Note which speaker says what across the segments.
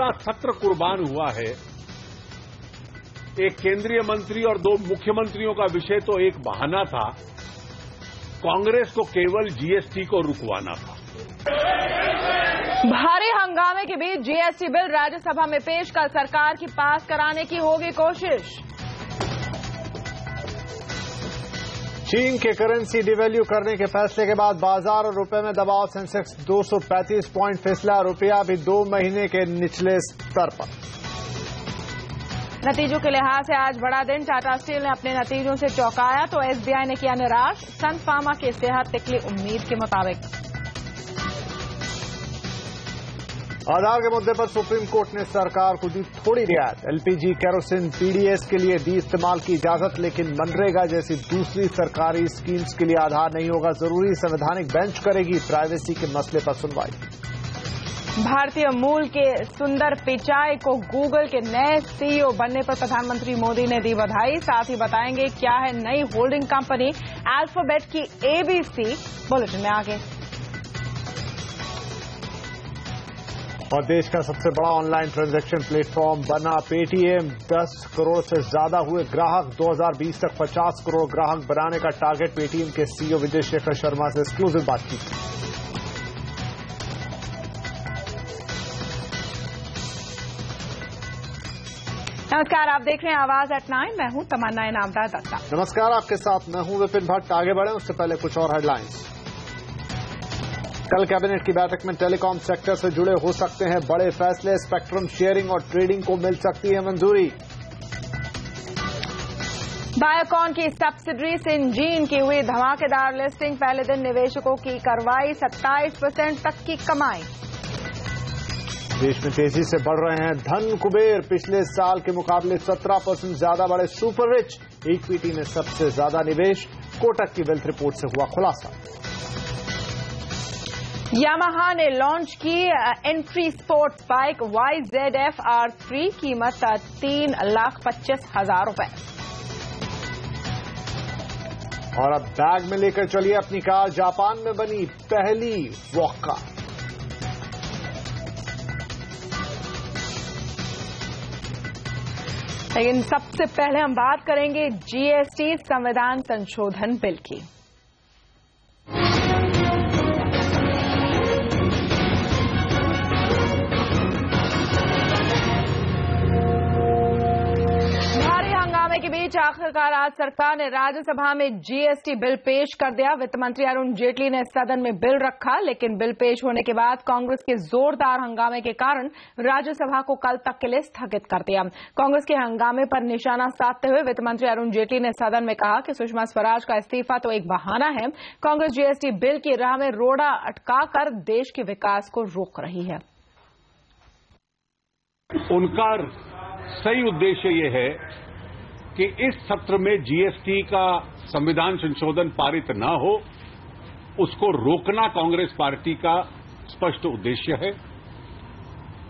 Speaker 1: पूरा सत्र कुर्बान हुआ है। एक केंद्रीय मंत्री और 2 मुख्यमंत्रियों का विषय तो एक बहाना था, कांग्रेस को केवल जीएसटी को रुकवाना था।
Speaker 2: भारी हंगामे के बीच जीएसटी बिल राज्यसभा में पेश कर सरकार की पास कराने की होगी कोशिश।
Speaker 3: चीन के करेंसी डिवैल्यू करने के फैसले के बाद बाजार और रुपए में दबाव। सेंसेक्स 235 पॉइंट फिसला, रुपया भी 2 महीने के निचले स्तर पर।
Speaker 2: नतीजों के लिहाज से आज बड़ा दिन। टाटा स्टील ने अपने नतीजों से चौंकाया तो एसबीआई ने किया निराश। सन फार्मा की सेहत निकली उम्मीद के मुताबिक।
Speaker 3: आधार के मुद्दे पर सुप्रीम कोर्ट ने सरकार को दी थोड़ी रियायत। एलपीजी, केरोसिन, पीडीएस के लिए दी इस्तेमाल की इजाजत, लेकिन मनरेगा जैसी दूसरी सरकारी स्कीम्स के लिए आधार नहीं होगा जरूरी। संवैधानिक बेंच करेगी प्राइवेसी के मसले पर सुनवाई।
Speaker 2: भारतीय मूल के सुंदर पिचाई को गूगल के नए सीईओ बनने पर प्रधानमंत्री मोदी ने दी बधाई। साथ ही बताएंगे क्या है नई होल्डिंग कंपनी अल्फाबेट की एबीसी। बुलेटिन में आगे।
Speaker 3: और देश का सबसे बड़ा ऑनलाइन ट्रांजैक्शन प्लेटफॉर्म बना पेटीएम। 10 करोड़ से ज्यादा हुए ग्राहक। 2020 तक 50 करोड़ ग्राहक बनाने का टारगेट। पेटीएम के सीईओ विजय शेखर शर्मा से एक्सक्लूसिव बातचीत।
Speaker 2: नमस्कार, आप देख रहे हैं आवाज एट 9। मैं हूं तमन्ना इनामदार दत्ता।
Speaker 3: नमस्कार, आपके साथ मैं हूं विपिन भट्ट। आगे बढ़े उससे पहले कुछ और हेडलाइंस। कल कैबिनेट की बैठक में टेलीकॉम सेक्टर से जुड़े हो सकते हैं बड़े फैसले। स्पेक्ट्रम शेयरिंग और ट्रेडिंग को मिल सकती है मंजूरी।
Speaker 2: बायोकॉन की सब्सिडरी सिंजीन की हुई धमाकेदार लिस्टिंग। पहले दिन निवेशकों की कार्रवाई। 27% तक की कमाई।
Speaker 3: देश में तेजी से बढ़ रहे हैं धन कुबेर। पिछले साल के मुकाबले 17% ज्यादा बढ़े सुपर रिच। इक्विटी में सबसे ज्यादा निवेश। कोटक की वेल्थ रिपोर्ट से हुआ खुलासा।
Speaker 2: यामाहा ने लॉन्च की entry sports bike YZF R3। कीमत 3,25,000 रुपए।
Speaker 3: और अब बैग में लेकर चलिए अपनी कार। जापान में बनी पहली वॉक कार।
Speaker 2: लेकिन सबसे पहले हम बात करेंगे जीएसटी संविधान संशोधन बिल की। के बीच आखिरकार आज सरकार ने राज्यसभा में जीएसटी बिल पेश कर दिया। वित्त मंत्री अरुण जेटली ने सदन में बिल रखा, लेकिन बिल पेश होने के बाद कांग्रेस के जोरदार हंगामे के कारण राज्यसभा को कल तक के लिए स्थगित कर दिया। कांग्रेस के हंगामे पर निशाना साधते हुए वित्त मंत्री अरुण जेटली ने सदन में कहा कि सुषमा स्वराज का इस्तीफा तो एक बहाना है। कांग्रेस जीएसटी बिल की राह में रोड़ा अटकाकर देश के विकास को रोक रही है।
Speaker 1: उनका सही उद्देश्य ये है कि इस सत्र में जीएसटी का संविधान संशोधन पारित न हो, उसको रोकना कांग्रेस पार्टी का स्पष्ट उद्देश्य है।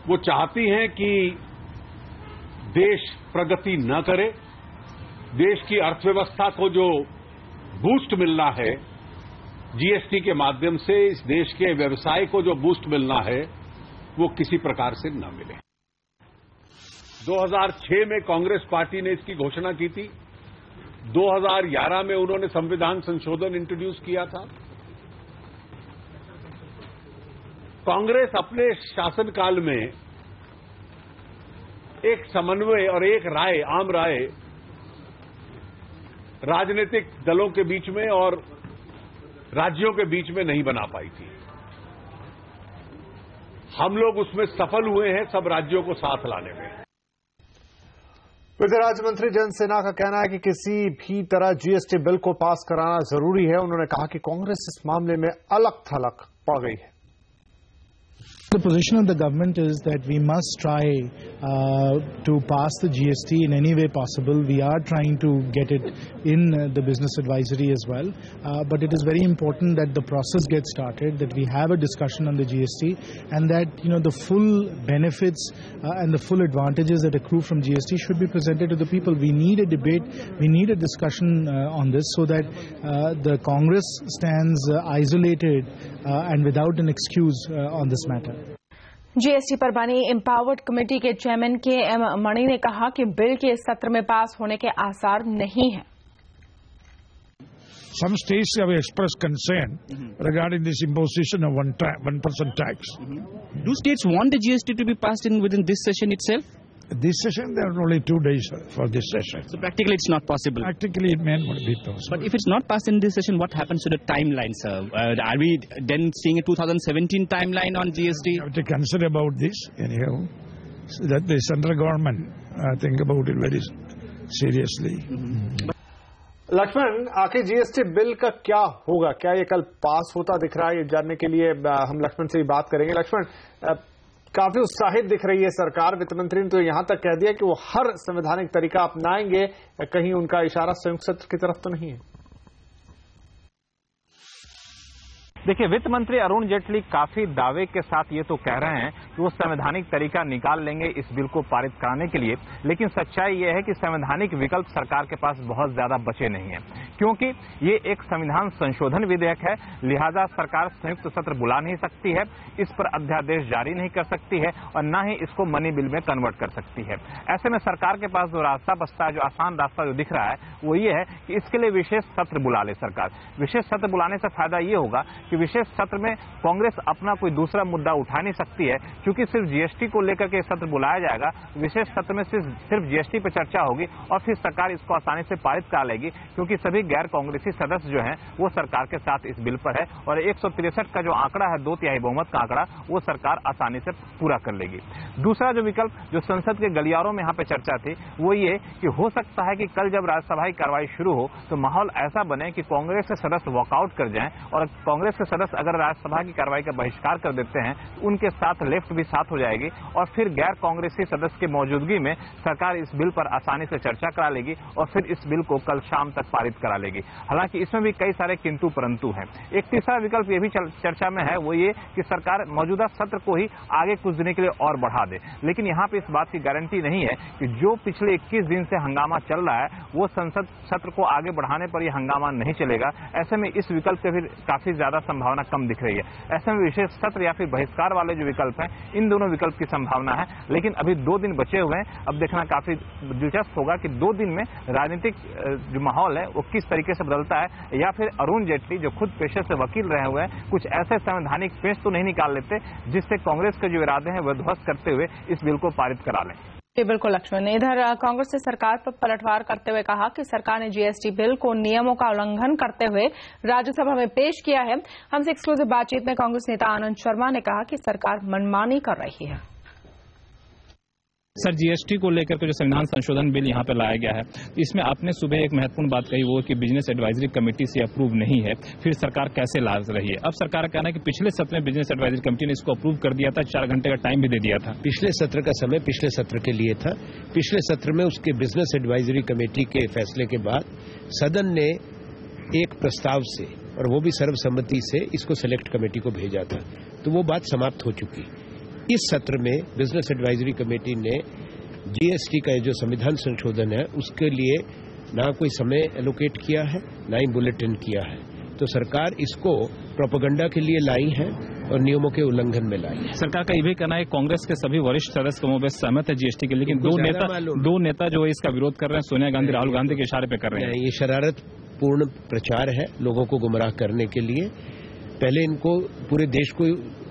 Speaker 1: वो चाहती हैं कि देश प्रगति न करे। देश की अर्थव्यवस्था को जो बूस्ट मिलना है जीएसटी के माध्यम से, इस देश के व्यवसाय को जो बूस्ट मिलना है, वो किसी प्रकार से न मिले। 2006 में कांग्रेस पार्टी ने इसकी घोषणा की थी। 2011 में उन्होंने संविधान संशोधन इंट्रोड्यूस किया था। कांग्रेस अपने शासनकाल में एक समन्वय और एक राय, आम राय राजनीतिक दलों के बीच में और राज्यों के बीच में नहीं बना पाई थी। हम लोग उसमें सफल हुए हैं, सब राज्यों को साथ लाने में।
Speaker 3: वित्त राज्य मंत्री जयंत सिन्हा का कहना है कि किसी भी तरह जीएसटी बिल को पास कराना जरूरी है। उन्होंने कहा कि कांग्रेस इस मामले में अलग थलग पड़ गई है।
Speaker 4: The position of the government is that we must try to pass the GST in any way possible. We are trying to get it in the business advisory as well. But it is very important that the process gets started, that we have a discussion on the GST, and that the full benefits and the full advantages that accrue from GST should be presented to the people. We need a debate, we need a discussion on this so that the Congress stands isolated and without an excuse on this matter.
Speaker 2: GST पर बनी empowered committee के chairman के M मणि ने कहा कि bill के इस सत्र में पास होने के आसार नहीं है।
Speaker 5: Some states have expressed concern regarding this imposition of 1% tax.
Speaker 6: Do states want the GST to be passed in within this session itself?
Speaker 5: This session, there are only 2 days for this session.
Speaker 6: So practically it's not possible.
Speaker 5: Practically it may not be possible.
Speaker 6: But if it's not passed in this session, what happens to the timeline, sir? Are we then seeing a 2017 timeline on GST?
Speaker 5: We have to consider about this anyhow, so that the central government think about it very seriously.
Speaker 3: Lakshman, आखिर GST bill का क्या होगा? क्या ये कल पास होता दिख रहा है? ये जानने के लिए हम लक्ष्मण से ही बात करेंगे। लक्ष्मण, काफी उत्साहित दिख रही है सरकार। वित्त मंत्री ने तो यहां तक कह दिया कि वो हर संवैधानिक तरीका अपनाएंगे। कहीं उनका इशारा संयुक्त सत्र की तरफ तो नहीं है?
Speaker 7: देखिए, वित्त मंत्री अरुण जेटली काफी दावे के साथ ये तो कह रहे हैं कि वो संवैधानिक तरीका निकाल लेंगे इस बिल को पारित कराने के लिए, लेकिन सच्चाई ये है कि संवैधानिक विकल्प सरकार के पास बहुत ज्यादा बचे नहीं है, क्योंकि ये एक संविधान संशोधन विधेयक है। लिहाजा सरकार संयुक्त सत्र बुला नहीं सकती है, इस पर अध्यादेश जारी नहीं कर सकती है और न ही इसको मनी बिल में कन्वर्ट कर सकती है। ऐसे में सरकार के पास जो रास्ता बचता है, जो आसान रास्ता जो दिख रहा है, वो ये है कि इसके लिए विशेष सत्र बुला ले सरकार। विशेष सत्र बुलाने से फायदा ये होगा कि विशेष सत्र में कांग्रेस अपना कोई दूसरा मुद्दा उठा नहीं सकती है, क्योंकि सिर्फ जीएसटी को लेकर के सत्र बुलाया जाएगा। विशेष सत्र में सिर्फ जीएसटी पर चर्चा होगी और फिर सरकार इसको आसानी से पारित करा लेगी, क्योंकि सभी गैर कांग्रेसी सदस्य जो हैं वो सरकार के साथ इस बिल पर है और 163 का जो आंकड़ा है, 2/3 बहुमत का आंकड़ा, वो सरकार आसानी से पूरा कर लेगी। दूसरा जो विकल्प जो संसद के गलियारों में यहाँ पे चर्चा थी, वो ये कि हो सकता है कि कल जब राज्यसभा की कार्रवाई शुरू हो तो माहौल ऐसा बने कि कांग्रेस के सदस्य वॉकआउट कर जाएं और कांग्रेस के सदस्य अगर राज्यसभा की कार्रवाई का बहिष्कार कर देते हैं तो उनके साथ लेफ्ट भी साथ हो जाएगी और फिर गैर कांग्रेसी सदस्य की मौजूदगी में सरकार इस बिल पर आसानी से चर्चा करा लेगी और फिर इस बिल को कल शाम तक पारित करा लेगी। हालांकि इसमें भी कई सारे किंतु परंतु हैं। एक तीसरा विकल्प ये भी चर्चा में है, वो ये कि सरकार मौजूदा सत्र को ही आगे कुछ दिन के लिए और बढ़ा दे, लेकिन यहाँ पे इस बात की गारंटी नहीं है कि जो पिछले 21 दिन से हंगामा चल रहा है वो संसद सत्र को आगे बढ़ाने पर यह हंगामा नहीं चलेगा। ऐसे में इस विकल्प की फिर काफी ज्यादा संभावना कम दिख रही है। ऐसे में विशेष सत्र या फिर बहिष्कार वाले जो विकल्प हैं, इन दोनों विकल्प की संभावना है, लेकिन अभी 2 दिन बचे हुए हैं। अब देखना काफी दिलचस्प होगा कि 2 दिन में राजनीतिक जो माहौल है वो किस तरीके से बदलता है, या फिर अरुण जेटली जो खुद पेशे से वकील रहे हुए हैं कुछ ऐसे संवैधानिक पेच तो नहीं निकाल लेते जिससे कांग्रेस के जो इरादे हैं वह ध्वस्त करते हुए इस बिल को पारित करा लें।
Speaker 2: जी बिल्कुल लक्ष्मण ने इधर कांग्रेस ने सरकार पर पलटवार करते हुए कहा कि सरकार ने जीएसटी बिल को नियमों का उल्लंघन करते हुए राज्यसभा में पेश किया है। हमसे एक्सक्लूसिव बातचीत में कांग्रेस नेता आनंद शर्मा ने कहा कि सरकार मनमानी कर रही है।
Speaker 8: सर, जीएसटी को लेकर के जो संविधान संशोधन बिल यहाँ पे लाया गया है, इसमें आपने सुबह एक महत्वपूर्ण बात कही, वो कि बिजनेस एडवाइजरी कमेटी से अप्रूव नहीं है, फिर सरकार कैसे ला रही है? अब सरकार का कहना है कि पिछले सत्र में बिजनेस एडवाइजरी कमेटी ने इसको अप्रूव कर दिया था, 4 घंटे का टाइम भी दे दिया था।
Speaker 9: पिछले सत्र का समय पिछले सत्र के लिए था। पिछले सत्र में उसके बिजनेस एडवाइजरी कमेटी के फैसले के बाद सदन ने एक प्रस्ताव से, और वो भी सर्वसम्मति से, इसको सिलेक्ट कमेटी को भेजा था, तो वो बात समाप्त हो चुकी। इस सत्र में बिजनेस एडवाइजरी कमेटी ने जीएसटी का जो संविधान संशोधन है उसके लिए ना कोई समय एलोकेट किया है, ना ही बुलेटिन किया है। तो सरकार इसको प्रोपेगेंडा के लिए लाई है और नियमों के उल्लंघन में लाई है।
Speaker 8: सरकार का ये भी कहना है कांग्रेस के सभी वरिष्ठ सदस्य कमोबेश सहमत है जीएसटी के, लेकिन दो नेता जो इसका विरोध कर रहे हैं, सोनिया गांधी, राहुल गांधी के इशारे पे कर रहे हैं।
Speaker 9: ये शरारतपूर्ण प्रचार है लोगों को गुमराह करने के लिए। पहले इनको पूरे देश को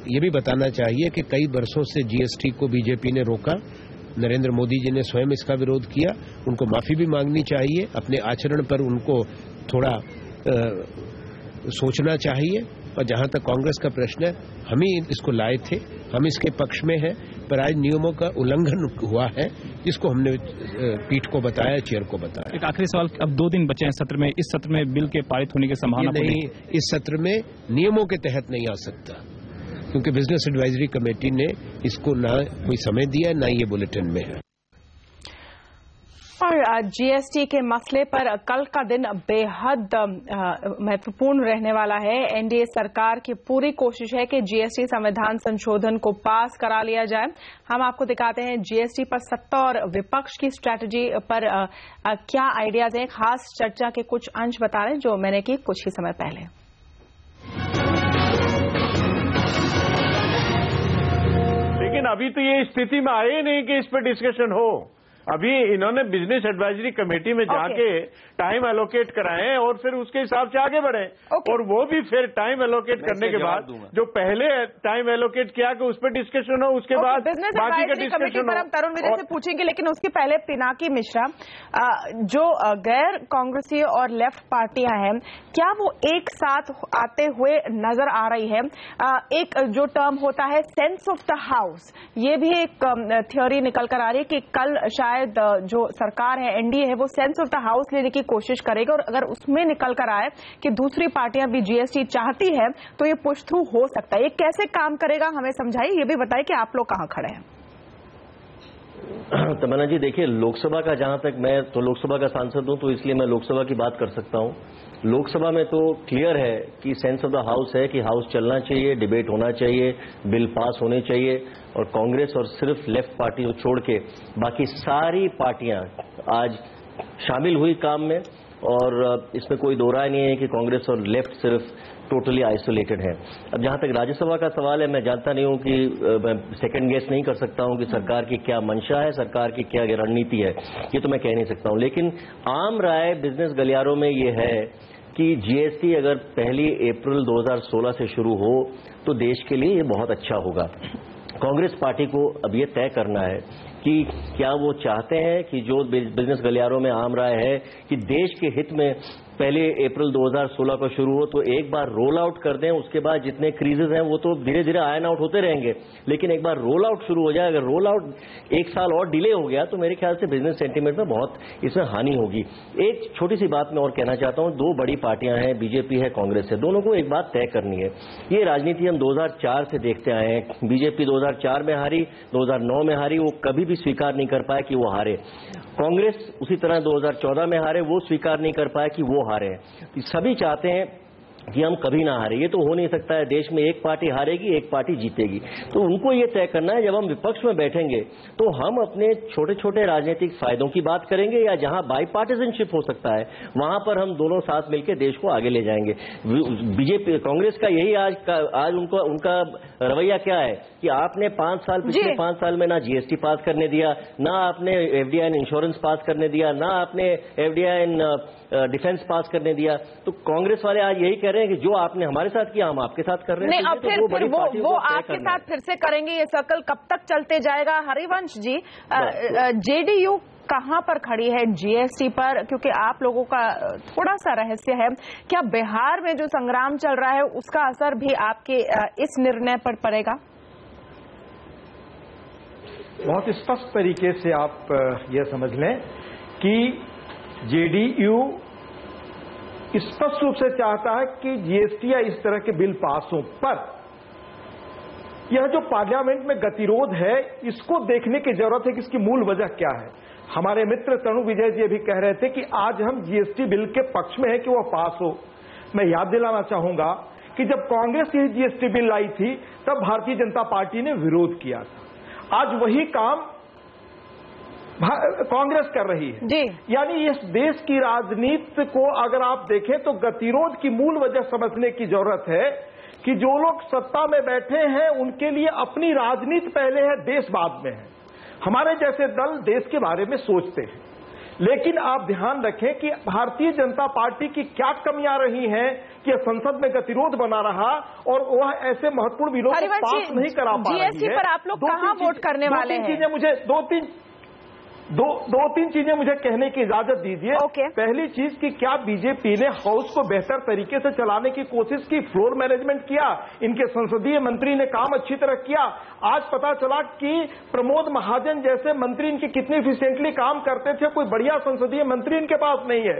Speaker 9: ये भी बताना चाहिए कि कई वर्षों से जीएसटी को बीजेपी ने रोका, नरेंद्र मोदी जी ने स्वयं इसका विरोध किया, उनको माफी भी मांगनी चाहिए, अपने आचरण पर उनको थोड़ा सोचना चाहिए। और जहां तक कांग्रेस का प्रश्न है, हम ही इसको लाए थे, हम इसके पक्ष में हैं, पर आज नियमों का उल्लंघन हुआ है जिसको हमने पीठ को बताया, चेयर को बताया।
Speaker 8: एक आखिरी सवाल, अब 2 दिन बचे हैं सत्र में, इस सत्र में बिल के पारित होने की संभावना
Speaker 9: नहीं? इस सत्र में नियमों के तहत नहीं आ सकता, क्योंकि बिजनेस एडवाइजरी कमेटी ने इसको ना कोई समय दिया, ना ये बुलेटिन में है।
Speaker 2: और जीएसटी के मसले पर कल का दिन बेहद महत्वपूर्ण रहने वाला है। एनडीए सरकार की पूरी कोशिश है कि जीएसटी संविधान संशोधन को पास करा लिया जाए। हम आपको दिखाते हैं जीएसटी पर सत्ता और विपक्ष की स्ट्रैटेजी पर क्या आइडियाज हैं। खास चर्चा के कुछ अंश बता रहे हैं जो मैंने की कुछ ही समय पहले।
Speaker 1: लेकिन
Speaker 10: अभी तो ये स्थिति में आए ही नहीं कि इस पर डिस्कशन हो। अभी इन्होंने बिजनेस एडवाइजरी कमेटी में जाके टाइम एलोकेट कराएं और फिर उसके हिसाब से आगे बढ़े। और वो भी फिर टाइम एलोकेट करने के बाद जो पहले टाइम एलोकेट किया कि उस पर डिस्कशन हो, उसके बाद
Speaker 2: बिजनेस
Speaker 10: बाकी का
Speaker 2: एडवाइजरी कमेटी पर हम तरुण विजय से पूछेंगे, लेकिन उसके पहले पिनाकी मिश्रा, जो गैर कांग्रेसी और लेफ्ट पार्टियां हैं, क्या वो एक साथ आते हुए नजर आ रही है? एक जो टर्म होता है सेंस ऑफ द हाउस, ये भी एक थ्योरी निकल कर आ रही है कि कल शायद जो सरकार है, एनडीए है, वो सेंस ऑफ द हाउस लेने की कोशिश करेगा और अगर उसमें निकल कर आए कि दूसरी पार्टियां भी जीएसटी चाहती है तो ये पुश थ्रू हो सकता है। ये कैसे काम करेगा, हमें समझाइए, ये भी बताइए कि आप लोग कहां खड़े हैं।
Speaker 11: तमन्ना जी, देखिए, लोकसभा का जहां तक, मैं तो लोकसभा का सांसद हूं तो इसलिए मैं लोकसभा की बात कर सकता हूं। लोकसभा में तो क्लियर है कि सेंस ऑफ द हाउस है कि हाउस चलना चाहिए, डिबेट होना चाहिए, बिल पास होने चाहिए और कांग्रेस और सिर्फ लेफ्ट पार्टी को छोड़ के बाकी सारी पार्टियां आज शामिल हुई काम में। और इसमें कोई दो राय नहीं है कि कांग्रेस और लेफ्ट सिर्फ टोटली आइसोलेटेड है। अब जहां तक राज्यसभा का सवाल है, मैं जानता नहीं हूं कि मैं सेकंड गेस नहीं कर सकता हूं कि सरकार की क्या मंशा है, सरकार की क्या रणनीति है, ये तो मैं कह नहीं सकता हूं। लेकिन आम राय बिजनेस गलियारों में ये है कि जीएसटी अगर 1 अप्रैल 2016 से शुरू हो तो देश के लिए ये बहुत अच्छा होगा। कांग्रेस पार्टी को अब ये तय करना है कि क्या वो चाहते हैं कि जो बिजनेस गलियारों में आम राय है कि देश के हित में 1 अप्रैल 2016 को शुरू हो तो एक बार रोल आउट कर दें, उसके बाद जितने क्रीजेस हैं वो तो धीरे धीरे आयन आउट होते रहेंगे, लेकिन एक बार रोल आउट शुरू हो जाए, अगर रोल आउट 1 साल और डिले हो गया तो मेरे ख्याल से बिजनेस सेंटीमेंट में बहुत इसमें हानि होगी। एक छोटी सी बात मैं और कहना चाहता हूं, 2 बड़ी पार्टियां हैं, बीजेपी है, कांग्रेस है, दोनों को एक बात तय करनी है। ये राजनीति हम 2004 से देखते आए हैं। बीजेपी 2004 में हारी, 2009 में हारी, वो कभी भी स्वीकार नहीं कर पाए कि वो हारे। कांग्रेस उसी तरह 2014 में हारे, वो स्वीकार नहीं कर पाए कि वो हारे। सभी चाहते हैं कि हम कभी ना हारे, ये तो हो नहीं सकता है। देश में एक पार्टी हारेगी, एक पार्टी जीतेगी, तो उनको ये तय करना है जब हम विपक्ष में बैठेंगे तो हम अपने छोटे छोटे राजनीतिक फायदों की बात करेंगे या जहां बाईपार्टिजनशिप हो सकता है वहां पर हम दोनों साथ मिलकर देश को आगे ले जाएंगे। बीजेपी कांग्रेस का यही आज उनका रवैया क्या है कि आपने 5 साल पिछले 5 साल में ना जीएसटी पास करने दिया, ना आपने एफडीआई इंश्योरेंस पास करने दिया, ना आपने एफडीआई डिफेंस पास करने दिया। तो कांग्रेस वाले आज यही कह रहे हैं कि जो आपने हमारे साथ किया हम आपके साथ कर रहे हैं।
Speaker 2: नहीं, अब फिर वो आपके साथ फिर से करेंगे, ये सर्कल कब तक चलते जाएगा? हरिवंश जी, जेडीयू कहां पर खड़ी है जीएसटी पर? क्योंकि आप लोगों का थोड़ा सा रहस्य है, क्या बिहार में जो संग्राम चल रहा है उसका असर भी आपके इस निर्णय पर पड़ेगा?
Speaker 12: बहुत स्पष्ट तरीके से आप यह समझ लें कि जेडीयू स्पष्ट रूप से चाहता है कि जीएसटी या इस तरह के बिल पास हो, पर यह जो पार्लियामेंट में गतिरोध है इसको देखने की जरूरत है कि इसकी मूल वजह क्या है। हमारे मित्र तरुण विजय जी भी कह रहे थे कि आज हम जीएसटी बिल के पक्ष में है कि वह पास हो। मैं याद दिलाना चाहूंगा कि जब कांग्रेस ये जीएसटी बिल लाई थी तब भारतीय जनता पार्टी ने विरोध किया था। आज वही काम कांग्रेस कर रही है जी। यानी इस देश की राजनीति को अगर आप देखें तो गतिरोध की मूल वजह समझने की जरूरत है कि जो लोग सत्ता में बैठे हैं उनके लिए अपनी राजनीति पहले है, देश बाद में है। हमारे जैसे दल देश के बारे में सोचते हैं, लेकिन आप ध्यान रखें कि भारतीय जनता पार्टी की क्या कमियां रही हैं कि संसद में गतिरोध बना रहा और वह ऐसे महत्वपूर्ण बिलों को पास नहीं करा पा रही है।
Speaker 2: जीएसटी पर आप लोग कहां वोट करने वाले हैं?
Speaker 12: दो तीन चीजें मुझे कहने की इजाजत दीजिए। पहली चीज कि क्या बीजेपी ने हाउस को बेहतर तरीके से चलाने की कोशिश की, फ्लोर मैनेजमेंट किया, इनके संसदीय मंत्री ने काम अच्छी तरह किया। आज पता चला कि प्रमोद महाजन जैसे मंत्री इनके कितने इफिशिएंटली काम करते थे, कोई बढ़िया संसदीय मंत्री इनके पास नहीं है।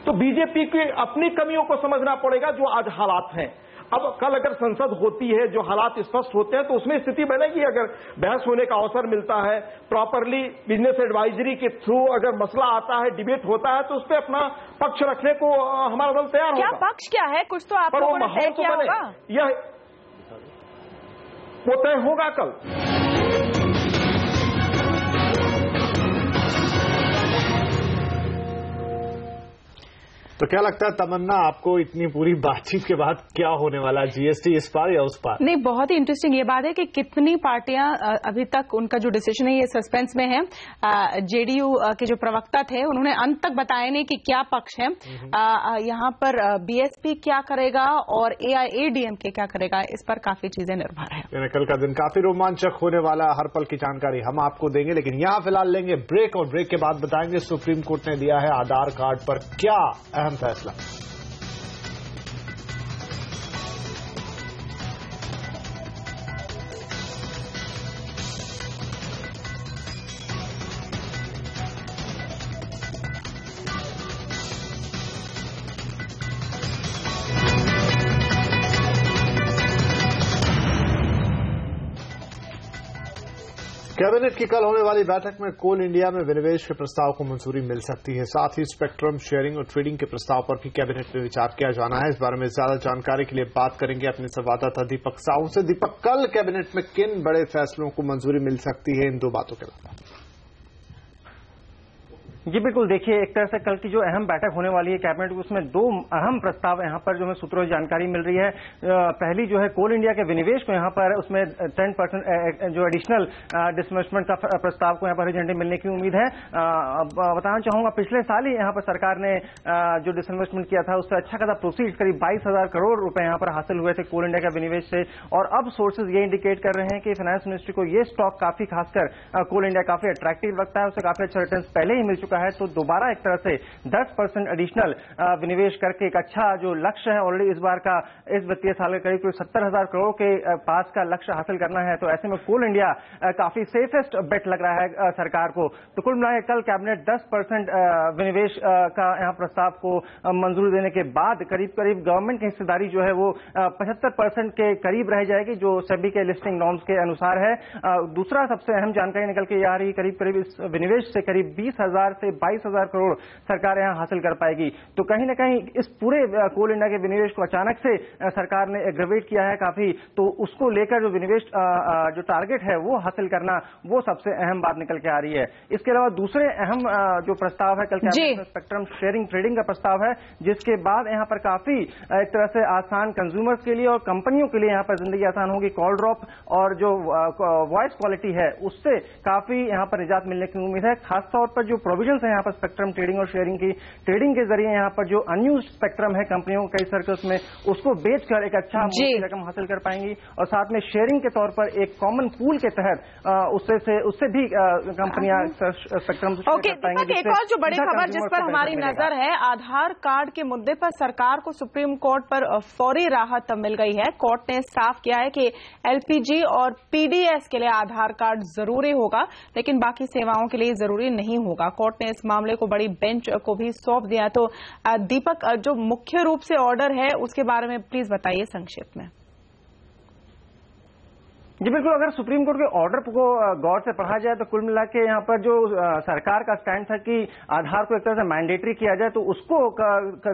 Speaker 12: तो बीजेपी की अपनी कमियों को समझना पड़ेगा जो आज हालात हैं। अब कल अगर संसद होती है, जो हालात स्पष्ट होते हैं, तो उसमें स्थिति बनेगी। अगर बहस होने का अवसर मिलता है, प्रॉपरली बिजनेस एडवाइजरी के थ्रू अगर मसला आता है, डिबेट होता है, तो उस पर अपना पक्ष रखने को हमारा दल तैयार होगा।
Speaker 2: क्या पक्ष क्या है? कुछ तो आप लोगों ने तय किया होगा।
Speaker 12: यह वो तय होगा कल।
Speaker 3: तो क्या लगता है तमन्ना आपको इतनी पूरी बातचीत के बाद क्या होने वाला है, जीएसटी इस पार या उस पार?
Speaker 2: नहीं, बहुत ही इंटरेस्टिंग ये बात है कि कितनी पार्टियां अभी तक उनका जो डिसीजन है ये सस्पेंस में है। जेडीयू के जो प्रवक्ता थे उन्होंने अंत तक बताया नहीं कि क्या पक्ष है। यहां पर बीएसपी क्या करेगा और एआईएडीएमके क्या करेगा, इस पर काफी चीजें निर्भर है।
Speaker 3: कल का दिन काफी रोमांचक होने वाला, हर पल की जानकारी हम आपको देंगे, लेकिन यहां फिलहाल लेंगे ब्रेक और ब्रेक के बाद बताएंगे सुप्रीम कोर्ट ने दिया है आधार कार्ड पर क्या अहम फैसला। कैबिनेट की कल होने वाली बैठक में कोल इंडिया में विनिवेश के प्रस्ताव को मंजूरी मिल सकती है। साथ ही स्पेक्ट्रम शेयरिंग और ट्रेडिंग के प्रस्ताव पर भी कैबिनेट में विचार किया जाना है। इस बारे में ज्यादा जानकारी के लिए बात करेंगे अपने संवाददाता दीपक साहू से। दीपक, कल कैबिनेट में किन बड़े फैसलों को मंजूरी मिल सकती है इन दो बातों के अलावा?
Speaker 12: जी बिल्कुल, देखिए एक तरह से कल की जो अहम बैठक होने वाली है कैबिनेट, उसमें दो अहम प्रस्ताव यहाँ पर जो हमें सूत्रों से जानकारी मिल रही है। पहली जो है कोल इंडिया के विनिवेश को यहाँ पर उसमें 10% जो एडिशनल डिसइन्वेस्टमेंट का प्रस्ताव को यहाँ पर हरी झंडी मिलने की उम्मीद है। बताना चाहूंगा पिछले साल ही यहाँ पर सरकार ने जो डिसइन्वेस्टमेंट किया था उससे अच्छा खासा प्रोसीड करीब 22,000 करोड़ रुपए यहाँ पर हासिल हुए थे कोल इंडिया के विनिवेश से। और अब सोर्सेज ये इंडिकेट कर रहे हैं कि फाइनेंस मिनिस्ट्री को ये स्टॉक काफी, खासकर कोल इंडिया काफी अट्रैक्टिव लगता है, उसे काफी अच्छा रिटर्न पहले ही मिल चुका है। तो दोबारा एक तरह से 10% एडिशनल विनिवेश करके एक अच्छा जो लक्ष्य है ऑलरेडी इस बार का, इस वित्तीय साल के करीब 70,000 करोड़ के पास का लक्ष्य हासिल करना है। तो ऐसे में कोल इंडिया काफी सेफेस्ट बेट लग रहा है सरकार को। तो कुल मिलाकर कल कैबिनेट 10% विनिवेश का यहाँ प्रस्ताव को मंजूरी देने के बाद करीब करीब गवर्नमेंट की हिस्सेदारी जो है वो 75% के करीब रह जाएगी, जो सेबी के लिस्टिंग नॉर्म्स के अनुसार है। दूसरा सबसे अहम जानकारी निकल के आ रही, करीब करीब इस विनिवेश से करीब 20,000 से 22,000 करोड़ सरकार यहां हासिल कर पाएगी। तो कहीं ना कहीं इस पूरे कोल इंडिया के विनिवेश को अचानक से सरकार ने एग्रेवेट किया है काफी, तो उसको लेकर जो विनिवेश जो टारगेट है वो हासिल करना, वो सबसे अहम बात निकल के आ रही है। इसके अलावा दूसरे अहम जो प्रस्ताव है कल कैबिनेट में स्पेक्ट्रम शेयरिंग ट्रेडिंग का प्रस्ताव है, जिसके बाद यहां पर काफी एक तरह से आसान कंज्यूमर्स के लिए और कंपनियों के लिए यहां पर जिंदगी आसान होगी। कॉल ड्रॉप और जो वॉइस क्वालिटी है उससे काफी यहां पर निजात मिलने की उम्मीद है। खासतौर पर जो प्रोविजन है यहाँ पर स्पेक्ट्रम ट्रेडिंग और शेयरिंग की, ट्रेडिंग के जरिए यहाँ पर जो अनयूज स्पेक्ट्रम है कंपनियों कई सर्कल्स में, उसको बेचकर एक अच्छा रकम हासिल कर पाएंगी। और साथ में शेयरिंग के तौर पर एक कॉमन पूल के तहत उससे भी कंपनियां स्पेक्ट्रम
Speaker 2: ओके। एक और जो बड़ी खबर जिस पर हमारी नजर है, आधार कार्ड के मुद्दे पर सरकार को सुप्रीम कोर्ट पर फौरी राहत मिल गई है। कोर्ट ने साफ किया है कि एलपीजी और पीडीएस के लिए आधार कार्ड जरूरी होगा, लेकिन बाकी सेवाओं के लिए जरूरी नहीं होगा। कोर्ट ने इस मामले को बड़ी बेंच को भी सौंप दिया। तो दीपक, जो मुख्य रूप से ऑर्डर है उसके बारे में प्लीज बताइए संक्षिप्त में।
Speaker 12: जी बिल्कुल, अगर सुप्रीम कोर्ट के ऑर्डर को गौर से पढ़ा जाए तो कुल मिला के यहाँ पर जो सरकार का स्टैंड था कि आधार को एक तरह से मैंडेटरी किया जाए, तो उसको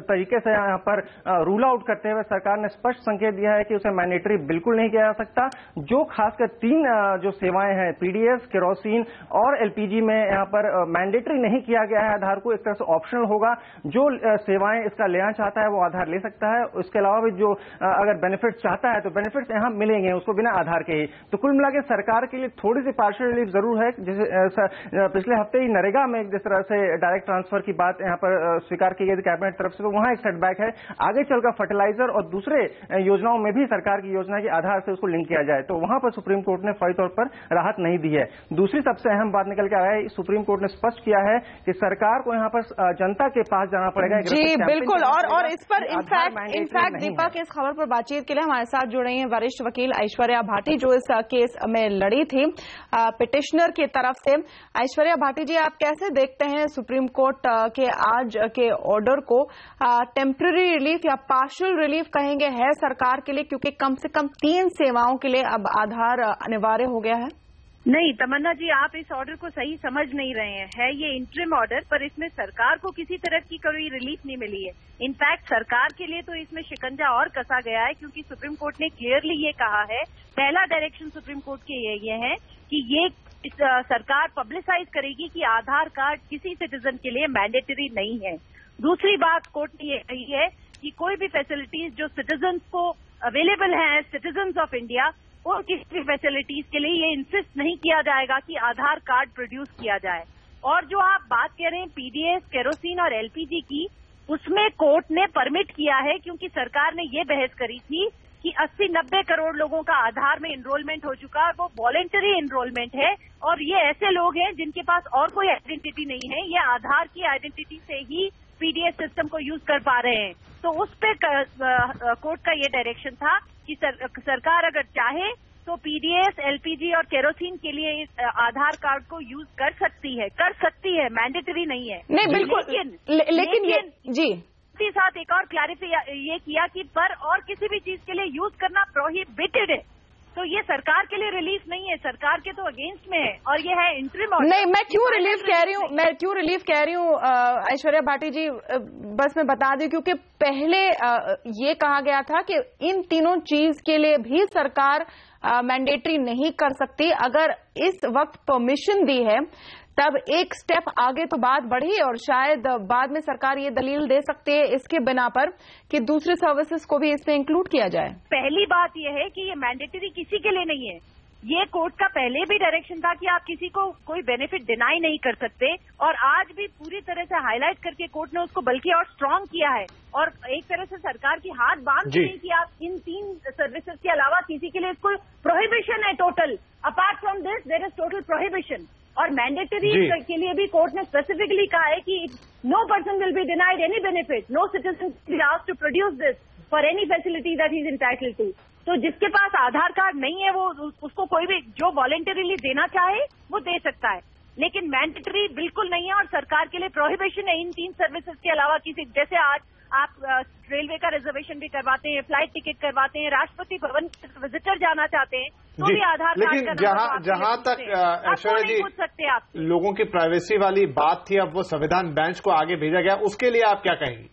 Speaker 12: तरीके से यहाँ पर रूल आउट करते हुए सरकार ने स्पष्ट संकेत दिया है कि उसे मैंडेटरी बिल्कुल नहीं किया जा सकता। जो खासकर 3 जो सेवाएं हैं, पीडीएस, केरोसिन और एलपीजी में यहाँ पर मैंडेटरी नहीं किया गया है आधार को, एक तरह से ऑप्शनल होगा। जो सेवाएं इसका लेना चाहता है वो आधार ले सकता है। उसके अलावा भी जो अगर बेनिफिट चाहता है तो बेनिफिट्स यहाँ मिलेंगे उसको बिना आधार के ही। तो कुल मिला के सरकार के लिए थोड़ी सी पार्शियल रिलीफ जरूर है। जैसे पिछले हफ्ते ही नरेगा में जिस तरह से डायरेक्ट ट्रांसफर की बात यहाँ पर स्वीकार की गई थी कैबिनेट तरफ से, तो वहां एक सेटबैक है। आगे चलकर फर्टिलाइजर और दूसरे योजनाओं में भी सरकार की योजना के आधार से उसको लिंक किया जाए, तो वहां पर सुप्रीम कोर्ट ने फौरी तौर पर राहत नहीं दी है। दूसरी सबसे अहम बात निकल के आया है, सुप्रीम कोर्ट ने स्पष्ट किया है कि सरकार को यहाँ पर जनता के पास जाना पड़ेगा।
Speaker 2: जी बिल्कुल, और इस पर इनफैक्ट दीपक, इस खबर पर बातचीत के लिए हमारे साथ जुड़ रही हैं वरिष्ठ वकील ऐश्वर्या भाटी, जो इस केस में लड़ी थी पिटिशनर की तरफ से। ऐश्वर्या भाटी जी, आप कैसे देखते हैं सुप्रीम कोर्ट के आज के ऑर्डर को? टेम्पररी रिलीफ या पार्शियल रिलीफ कहेंगे है सरकार के लिए, क्योंकि कम से कम 3 सेवाओं के लिए अब आधार अनिवार्य हो गया है?
Speaker 13: नहीं तमन्ना जी, आप इस ऑर्डर को सही समझ नहीं रहे हैं। है ये इंटरिम ऑर्डर, पर इसमें सरकार को किसी तरह की कोई रिलीफ नहीं मिली है। इनफैक्ट सरकार के लिए तो इसमें शिकंजा और कसा गया है, क्योंकि सुप्रीम कोर्ट ने क्लियरली ये कहा है, पहला डायरेक्शन सुप्रीम कोर्ट के ये है कि ये सरकार पब्लिसाइज करेगी कि आधार कार्ड किसी सिटीजन के लिए मैंडेटरी नहीं है। दूसरी बात कोर्ट ने ये कही है कि कोई भी फैसिलिटीज जो सिटीजन्स को अवेलेबल हैं सिटीजन्स ऑफ इंडिया, उन किसी भी फैसिलिटीज के लिए ये इंसिस्ट नहीं किया जाएगा कि आधार कार्ड प्रोड्यूस किया जाए। और जो आप बात कर रहे हैं पीडीएस, केरोसिन और एलपीजी की, उसमें कोर्ट ने परमिट किया है क्योंकि सरकार ने ये बहस करी थी कि 80-90 करोड़ लोगों का आधार में एनरोलमेंट हो चुका है, वो वॉलेंटरी एनरोलमेंट है और ये ऐसे लोग हैं जिनके पास और कोई आइडेंटिटी नहीं है, ये आधार की आइडेंटिटी से ही पीडीएस सिस्टम को यूज कर पा रहे हैं। तो उस पे कोर्ट का ये डायरेक्शन था कि सरकार अगर चाहे तो पीडीएस, एलपीजी और केरोसिन के लिए इस आधार कार्ड को यूज कर सकती है, मैंडेटरी नहीं है।
Speaker 2: नहीं बिल्कुल, लेकिन ये जी
Speaker 13: साथ एक और क्लैरिफाई ये किया कि पर और किसी भी चीज के लिए यूज करना प्रोहिबिटेड है, तो ये सरकार के लिए रिलीफ नहीं है, सरकार के तो अगेंस्ट में है और ये है इंटरिम ऑर्डर।
Speaker 2: नहीं, मैं क्यों रिलीफ कह रही हूँ ऐश्वर्या भाटी जी, बस मैं बता दूं क्योंकि पहले ये कहा गया था कि इन तीनों चीज के लिए भी सरकार मैंडेटरी नहीं कर सकती। अगर इस वक्त परमिशन दी है तब एक स्टेप आगे तो बात बढ़ी और शायद बाद में सरकार ये दलील दे सकती है इसके बिना पर कि दूसरी सर्विसेज को भी इसमें इंक्लूड किया जाए।
Speaker 13: पहली बात यह है कि ये मैंडेटरी किसी के लिए नहीं है। ये कोर्ट का पहले भी डायरेक्शन था कि आप किसी को कोई बेनिफिट डिनाई नहीं कर सकते और आज भी पूरी तरह से हाईलाइट करके कोर्ट ने उसको बल्कि और स्ट्रांग किया है और एक तरह से सरकार की हाथ बांध दी कि आप इन 3 सर्विसेज के अलावा किसी के लिए कोई प्रोहिबिशन है total. Apart from this there is total prohibition. और मैंडेटरी के लिए भी कोर्ट ने स्पेसिफिकली कहा है कि no person will be denied any benefit, no citizen will be asked to produce this for any facility that he is entitled to. तो जिसके पास आधार कार्ड नहीं है वो उसको कोई भी जो वॉलेंटरीली देना चाहे वो दे सकता है, लेकिन मैंडेटरी बिल्कुल नहीं है और सरकार के लिए प्रोहिबिशन है इन 3 सर्विसेज के अलावा किसी। जैसे आज आप रेलवे का रिजर्वेशन भी करवाते हैं, फ्लाइट टिकट करवाते हैं, राष्ट्रपति भवन विजिटर जाना चाहते हैं तो भी आधार कार्ड।
Speaker 3: लेकिन जहां तक ऐश्वर्या जी
Speaker 13: पूछ सकते आप
Speaker 3: लोगों की प्राइवेसी वाली बात थी, अब वो संविधान बेंच को आगे भेजा गया, उसके लिए आप क्या कहेंगी?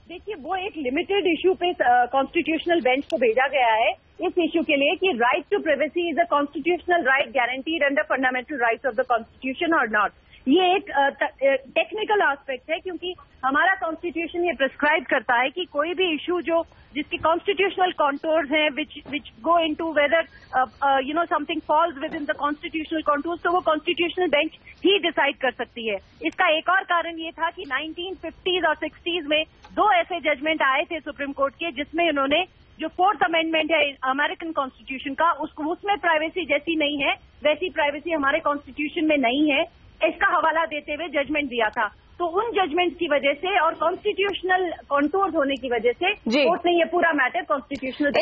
Speaker 13: देखिए, वो एक लिमिटेड इश्यू पे कॉन्स्टिट्यूशनल बेंच को भेजा गया है इस इश्यू के लिए कि right to privacy is a constitutional right guaranteed under fundamental rights of the constitution और नॉट। ये एक टेक्निकल एस्पेक्ट है क्योंकि हमारा कॉन्स्टिट्यूशन ये प्रिस्क्राइब करता है कि कोई भी इशू जो जिसकी कॉन्स्टिट्यूशनल कॉन्टोर्स हैं which go into whether something falls within the constitutional contours, तो वो कॉन्स्टिट्यूशनल बेंच ही डिसाइड कर सकती है। इसका एक और कारण ये था कि 1950s और 60s में 2 ऐसे जजमेंट आए थे सुप्रीम कोर्ट के जिसमें उन्होंने जो 4th अमेंडमेंट है अमेरिकन कॉन्स्टिट्यूशन का उसमें प्राइवेसी जैसी नहीं है वैसी प्राइवेसी हमारे कॉन्स्टिट्यूशन में नहीं है, इसका हवाला देते हुए जजमेंट दिया था। तो उन जजमेंट की वजह से और कॉन्स्टिट्यूशनल कॉन्टोर्स होने की वजह से कोर्ट ने ये पूरा मैटर कॉन्स्टिट्यूशनल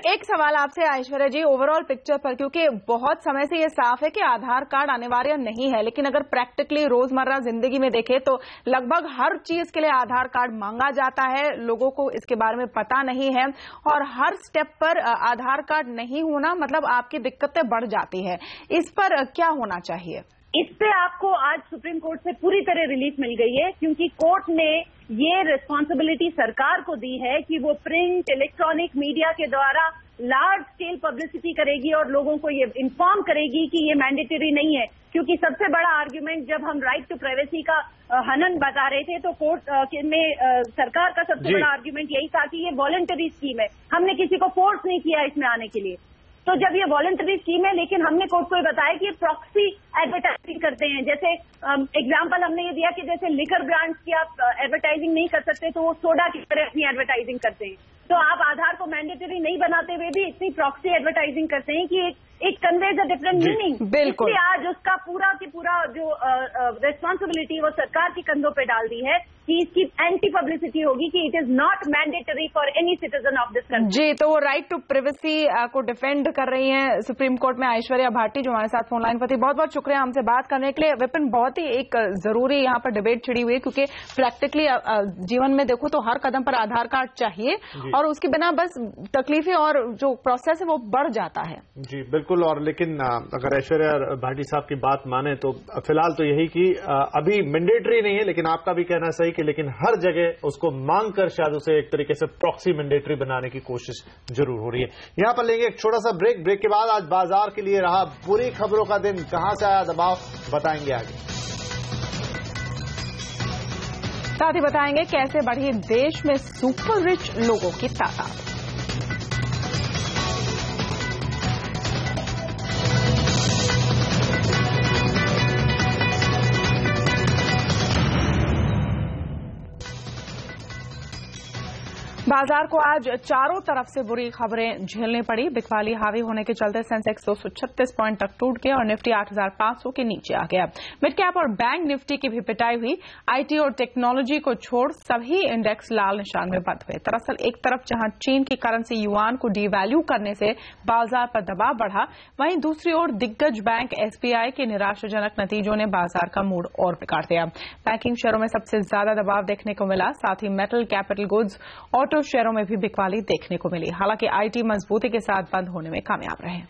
Speaker 2: एक सवाल आपसे ऐश्वर्या जी, ओवरऑल पिक्चर पर, क्योंकि बहुत समय से ये साफ है कि आधार कार्ड अनिवार्य नहीं है, लेकिन अगर प्रैक्टिकली रोजमर्रा जिंदगी में देखें तो लगभग हर चीज के लिए आधार कार्ड मांगा जाता है, लोगों को इसके बारे में पता नहीं है और हर स्टेप पर आधार कार्ड नहीं होना मतलब आपकी दिक्कतें बढ़ जाती है। इस पर क्या होना चाहिए?
Speaker 13: इस पे आपको आज सुप्रीम कोर्ट से पूरी तरह रिलीफ मिल गई है क्योंकि कोर्ट ने ये रिस्पांसिबिलिटी सरकार को दी है कि वो प्रिंट, इलेक्ट्रॉनिक मीडिया के द्वारा लार्ज स्केल पब्लिसिटी करेगी और लोगों को ये इन्फॉर्म करेगी कि ये मैंडेटरी नहीं है। क्योंकि सबसे बड़ा आर्ग्यूमेंट जब हम राइट टू प्राइवेसी का हनन बता रहे थे तो कोर्ट में सरकार का सबसे बड़ा आर्ग्यूमेंट यही था कि ये वॉलंटरी स्कीम है, हमने किसी को फोर्स नहीं किया इसमें आने के लिए। तो जब ये वॉलंटरी स्कीम है लेकिन हमने कोर्ट को बताया कि ये प्रॉक्सी एडवर्टाइजिंग करते हैं। जैसे एग्जांपल हमने ये दिया कि जैसे लिकर ब्रांड्स की आप एडवर्टाइजिंग नहीं कर सकते तो वो सोडा की तरह अपनी एडवर्टाइजिंग करते हैं, तो आप आधार को मैंडेटरी नहीं बनाते हुए भी इतनी प्रॉक्सी एडवर्टाइजिंग करते हैं कि एक कन्वेज अ डिफरेंट मीनिंग।
Speaker 2: बिल्कुल,
Speaker 13: इसलिए आज उसका पूरा की पूरा जो रिस्पांसिबिलिटी वो सरकार के कंधों पे डाल दी है कि इसकी एंटी पब्लिसिटी होगी कि it is not mandatory for any citizen of this country.
Speaker 2: जी, तो वो राइट टू प्राइवेसी को डिफेंड कर रही हैं सुप्रीम कोर्ट में ऐश्वर्या भाटी, जो हमारे साथ फोन लाइन पर थी। बहुत बहुत शुक्रिया हमसे बात करने के लिए। विपिन, बहुत ही एक जरूरी यहाँ पर डिबेट छिड़ी हुई है क्योंकि प्रैक्टिकली जीवन में देखो तो हर कदम पर आधार कार्ड चाहिए और उसके बिना बस तकलीफें और जो प्रोसेस है वो बढ़ जाता है।
Speaker 3: जी बिल्कुल, और लेकिन अगर ऐश्वर्या भाटी साहब की बात माने तो फिलहाल तो यही कि अभी मैंडेटरी नहीं है, लेकिन आपका भी कहना सही कि लेकिन हर जगह उसको मांग कर शायद उसे एक तरीके से प्रॉक्सी मैंडेटरी बनाने की कोशिश जरूर हो रही है। यहां पर लेंगे एक छोटा सा ब्रेक के बाद आज बाजार के लिए रहा बुरी खबरों का दिन, कहां से आया दबाव बताएंगे आगे।
Speaker 2: साथ ही बताएंगे कैसे बढ़ी देश में सुपर रिच लोगों की तादाद। बाजार को आज चारों तरफ से बुरी खबरें झेलनी पड़ी। बिकवाली हावी होने के चलते सेंसेक्स 236 पॉइंट तक टूट गया और निफ्टी 8,500 के नीचे आ गया। मिड कैप और बैंक निफ्टी की भी पिटाई हुई। आईटी और टेक्नोलॉजी को छोड़ सभी इंडेक्स लाल निशान में बंद हुए। दरअसल एक तरफ जहां चीन की करेंसी युआन को डीवैल्यू करने से बाजार पर दबाव बढ़ा, वहीं दूसरी ओर दिग्गज बैंक एसबीआई के निराशाजनक नतीजों ने बाजार का मूड और बिगाड़ दिया। बैंकिंग शेयरों में सबसे ज्यादा दबाव देखने को मिला। साथ ही मेटल, कैपिटल गुड्स, ऑटो शेयरों में भी बिकवाली देखने को मिली। हालांकि आईटी मजबूती के साथ बंद होने में कामयाब रहे।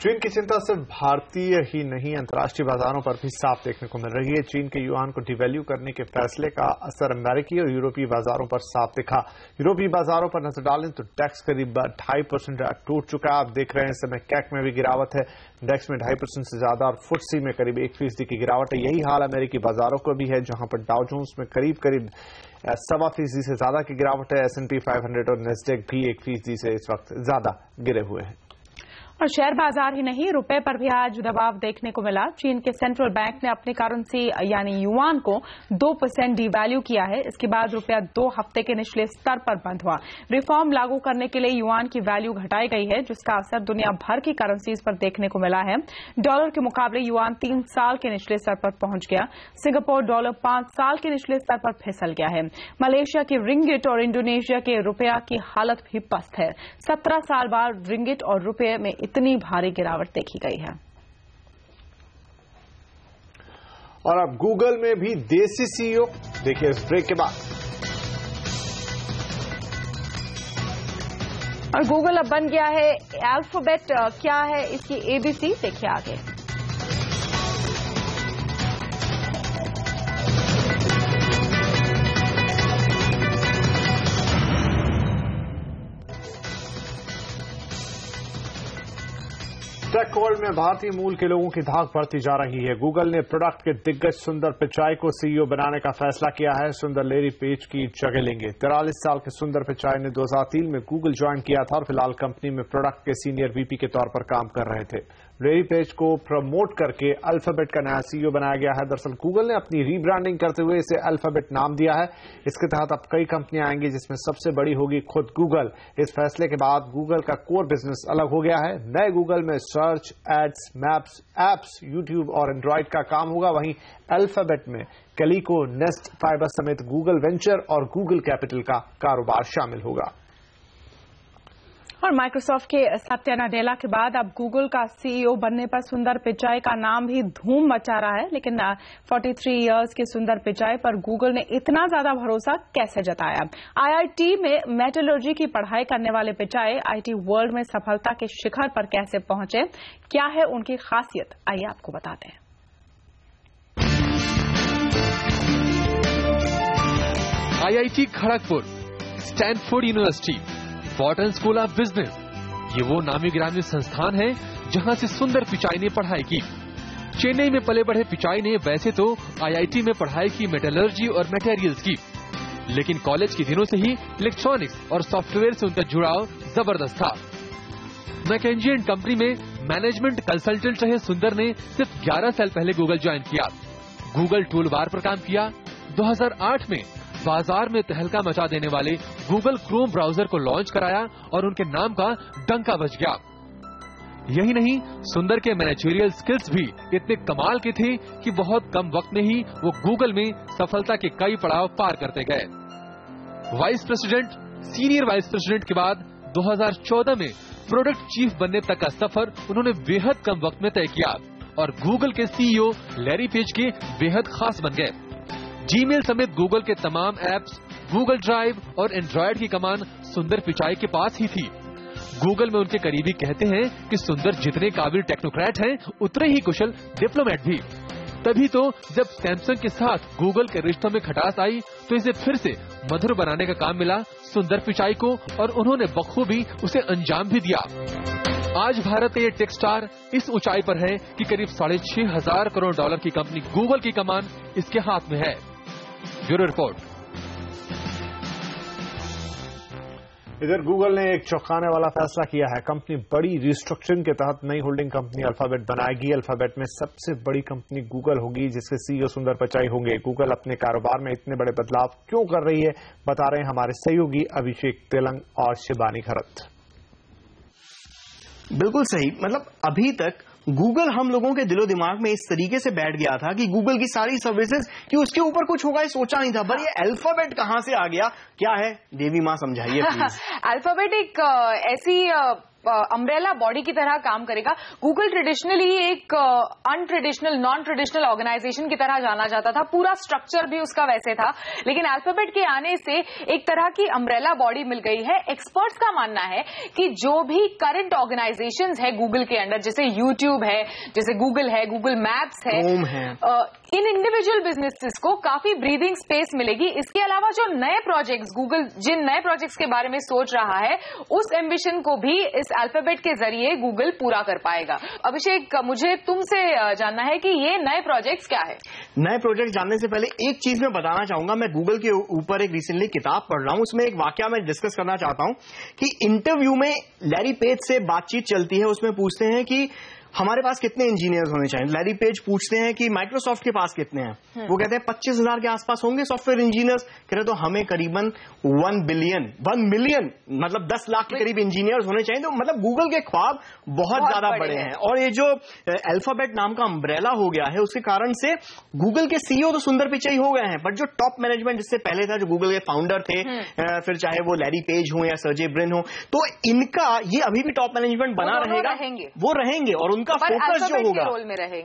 Speaker 3: चीन की चिंता सिर्फ भारतीय ही नहीं, अंतर्राष्ट्रीय बाजारों पर भी साफ देखने को मिल रही है। चीन के युआन को डिवैल्यू करने के फैसले का असर अमेरिकी और यूरोपीय बाजारों पर साफ दिखा। यूरोपीय बाजारों पर नजर डालें तो डेक्स करीब 2.5% टूट चुका है। आप देख रहे हैं इस समय कैक में भी गिरावट है, डेक्स में 2.5% से ज्यादा और फुटसी में करीब 1% की गिरावट है। यही हाल अमेरिकी बाजारों को भी है, जहां पर डाउ जोन्स में करीब 1.25% से ज्यादा की गिरावट है। S&P 500 और नेस्डेक भी 1% से इस वक्त ज्यादा गिरे हुए हैं।
Speaker 2: और शेयर बाजार ही नहीं, रुपए पर भी आज दबाव देखने को मिला। चीन के सेंट्रल बैंक ने अपनी करेंसी यानी युआन को 2% डिवैल्यू किया है। इसके बाद रुपया 2 हफ्ते के निचले स्तर पर बंद हुआ। रिफॉर्म लागू करने के लिए युआन की वैल्यू घटाई गई है, जिसका असर दुनिया भर की करेंसीज पर देखने को मिला है। डॉलर के मुकाबले युआन 3 साल के निचले स्तर पर पहुंच गया। सिंगापुर डॉलर 5 साल के निचले स्तर पर फिसल गया है। मलेशिया की रिंगिट और इंडोनेशिया के रुपया की हालत भी पस्त है। 17 साल बाद रिंगिट और रुपये में इतनी भारी गिरावट देखी गई है।
Speaker 3: और अब गूगल में भी देसी सीईओ, देखिए इस ब्रेक के बाद।
Speaker 2: और गूगल अब बन गया है अल्फाबेट। क्या है इसकी एबीसी, देखिए आगे।
Speaker 3: टेक वर्ल्ड में भारतीय मूल के लोगों की धाक बढ़ती जा रही है। गूगल ने प्रोडक्ट के दिग्गज सुंदर पिचाई को सीईओ बनाने का फैसला किया है। सुंदर लेरी पेज की जगह लेंगे। 43 साल के सुंदर पिचाई ने 2003 में गूगल ज्वाइन किया था और फिलहाल कंपनी में प्रोडक्ट के सीनियर वीपी के तौर पर काम कर रहे थे। लेरी पेज को प्रमोट करके अल्फाबेट का नया सीईओ बनाया गया है। दरअसल गूगल ने अपनी रीब्रांडिंग करते हुए इसे अल्फाबेट नाम दिया है। इसके तहत अब कई कंपनियां आएंगी, जिसमें सबसे बड़ी होगी खुद गूगल। इस फैसले के बाद गूगल का कोर बिजनेस अलग हो गया है। नए गूगल में search, ads, maps, apps, YouTube और एंड्रॉइड का काम होगा। वहीं अल्फाबेट में कैलिको, नेस्ट, फाइबर समेत गूगल वेंचर और गूगल कैपिटल का कारोबार शामिल होगा।
Speaker 2: और माइक्रोसॉफ्ट के सत्या नाडेला के बाद अब गूगल का सीईओ बनने पर सुंदर पिचाई का नाम भी धूम मचा रहा है। लेकिन 43 इयर्स के सुंदर पिचाई पर गूगल ने इतना ज्यादा भरोसा कैसे जताया? आईआईटी में मेटलर्जी की पढ़ाई करने वाले पिचाई आईटी वर्ल्ड में सफलता के शिखर पर कैसे पहुंचे? क्या है उनकी खासियत? आइए आपको बताते हैं।
Speaker 14: IIT Kharagpur, Stanford university, Wharton school of business, ये वो नामी गिरामी संस्थान है जहां से सुंदर पिचाई ने पढ़ाई की। चेन्नई में पले बढ़े पिचाई ने वैसे तो आईआईटी में पढ़ाई की मेटलर्जी और मटेरियल्स की, लेकिन कॉलेज के दिनों से ही इलेक्ट्रॉनिक्स और सॉफ्टवेयर से उनका जुड़ाव जबरदस्त था। मैकेंजी एंड कंपनी में मैनेजमेंट कंसल्टेंट रहे सुंदर ने सिर्फ 11 साल पहले गूगल ज्वाइन किया। गूगल टूल बार पर काम किया। 2008 में बाजार में तहलका मचा देने वाले गूगल क्रोम ब्राउजर को लॉन्च कराया और उनके नाम का डंका बज गया। यही नहीं, सुंदर के मैनेजरियल स्किल्स भी इतने कमाल के थे कि बहुत कम वक्त में ही वो गूगल में सफलता के कई पड़ाव पार करते गए। Vice president, senior vice president के बाद 2014 में प्रोडक्ट चीफ बनने तक का सफर उन्होंने बेहद कम वक्त में तय किया और गूगल के सीईओ लैरी पेज के बेहद खास बन गए। जीमेल समेत गूगल के तमाम एप्स, गूगल ड्राइव और एंड्रॉयड की कमान सुंदर पिचाई के पास ही थी। गूगल में उनके करीबी कहते हैं कि सुंदर जितने काबिल टेक्नोक्रेट हैं, उतने ही कुशल डिप्लोमेट भी। तभी तो जब सैमसंग के साथ गूगल के रिश्तों में खटास आई तो इसे फिर से मधुर बनाने का काम मिला सुंदर पिचाई को और उन्होंने बखूबी उसे अंजाम भी दिया। आज भारत का ये टेक स्टार इस ऊंचाई पर है कि करीब 6,500 करोड़ डॉलर की कंपनी गूगल की कमान इसके हाथ में है। Bureau report.
Speaker 3: इधर गूगल ने एक चौंकाने वाला फैसला किया है। कंपनी बड़ी रिस्ट्रक्चरिंग के तहत नई होल्डिंग कंपनी अल्फाबेट बनाएगी। अल्फाबेट में सबसे बड़ी कंपनी गूगल होगी, जिसके सीईओ सुंदर पिचाई होंगे। गूगल अपने कारोबार में इतने बड़े बदलाव क्यों कर रही है, बता रहे हैं हमारे सहयोगी अभिषेक तेलंग और शिबानी खरत।
Speaker 15: बिल्कुल सही। मतलब अभी तक गूगल हम लोगों के दिलो दिमाग में इस तरीके से बैठ गया था कि गूगल की सारी सर्विसेज कि उसके ऊपर कुछ होगा ये सोचा नहीं था। पर ये अल्फाबेट कहां से आ गया, क्या है देवी मां समझाइए प्लीज।
Speaker 2: अल्फाबेट एक ऐसी अम्ब्रेला बॉडी की तरह काम करेगा। गूगल ट्रेडिशनली एक अनट्रेडिशनल नॉन ट्रेडिशनल ऑर्गेनाइजेशन की तरह जाना जाता था, पूरा स्ट्रक्चर भी उसका वैसे था, लेकिन अल्फाबेट के आने से एक तरह की अम्ब्रेला बॉडी मिल गई है। एक्सपर्ट्स का मानना है कि जो भी करंट ऑर्गेनाइजेशंस है गूगल के अंडर, जैसे यूट्यूब है, जैसे गूगल है, गूगल मैप्स है, इन इंडिविजुअल बिजनेसेस को काफी ब्रीदिंग स्पेस मिलेगी। इसके अलावा जो नए प्रोजेक्ट्स गूगल जिन नए प्रोजेक्ट्स के बारे में सोच रहा है, उस एम्बिशन को भी इस अल्फाबेट के जरिए गूगल पूरा कर पाएगा। अभिषेक, मुझे तुमसे जानना है कि ये नए प्रोजेक्ट्स क्या है।
Speaker 15: नए प्रोजेक्ट जानने से पहले एक चीज मैं बताना चाहूंगा। मैं गूगल के ऊपर एक रिसेंटली किताब पढ़ रहा हूं, उसमें एक वाकया मैं डिस्कस करना चाहता हूं कि इंटरव्यू में लैरी पेज से बातचीत चलती है। उसमें पूछते हैं कि हमारे पास कितने इंजीनियर्स होने चाहिए। लैरी पेज पूछते हैं कि माइक्रोसॉफ्ट के पास कितने हैं। वो कहते हैं 25,000 के आसपास होंगे सॉफ्टवेयर इंजीनियर्स। कह रहे तो हमें करीबन 1 मिलियन मतलब 10 लाख के करीब इंजीनियर्स होने चाहिए। तो मतलब गूगल के ख्वाब बहुत ज्यादा बड़े हैं। और ये जो अल्फाबेट नाम का अम्ब्रेला हो गया है, उसके कारण से गूगल के सीईओ तो सुंदर पिचाई हो गए हैं, बट जो टॉप मैनेजमेंट जिससे पहले था, जो गूगल के फाउंडर थे, फिर चाहे वो लैरी पेज हो या सर्जे ब्रिन हो, तो इनका ये अभी भी टॉप मैनेजमेंट बना रहेगा, वो रहेंगे और उनका फोकस जो होगा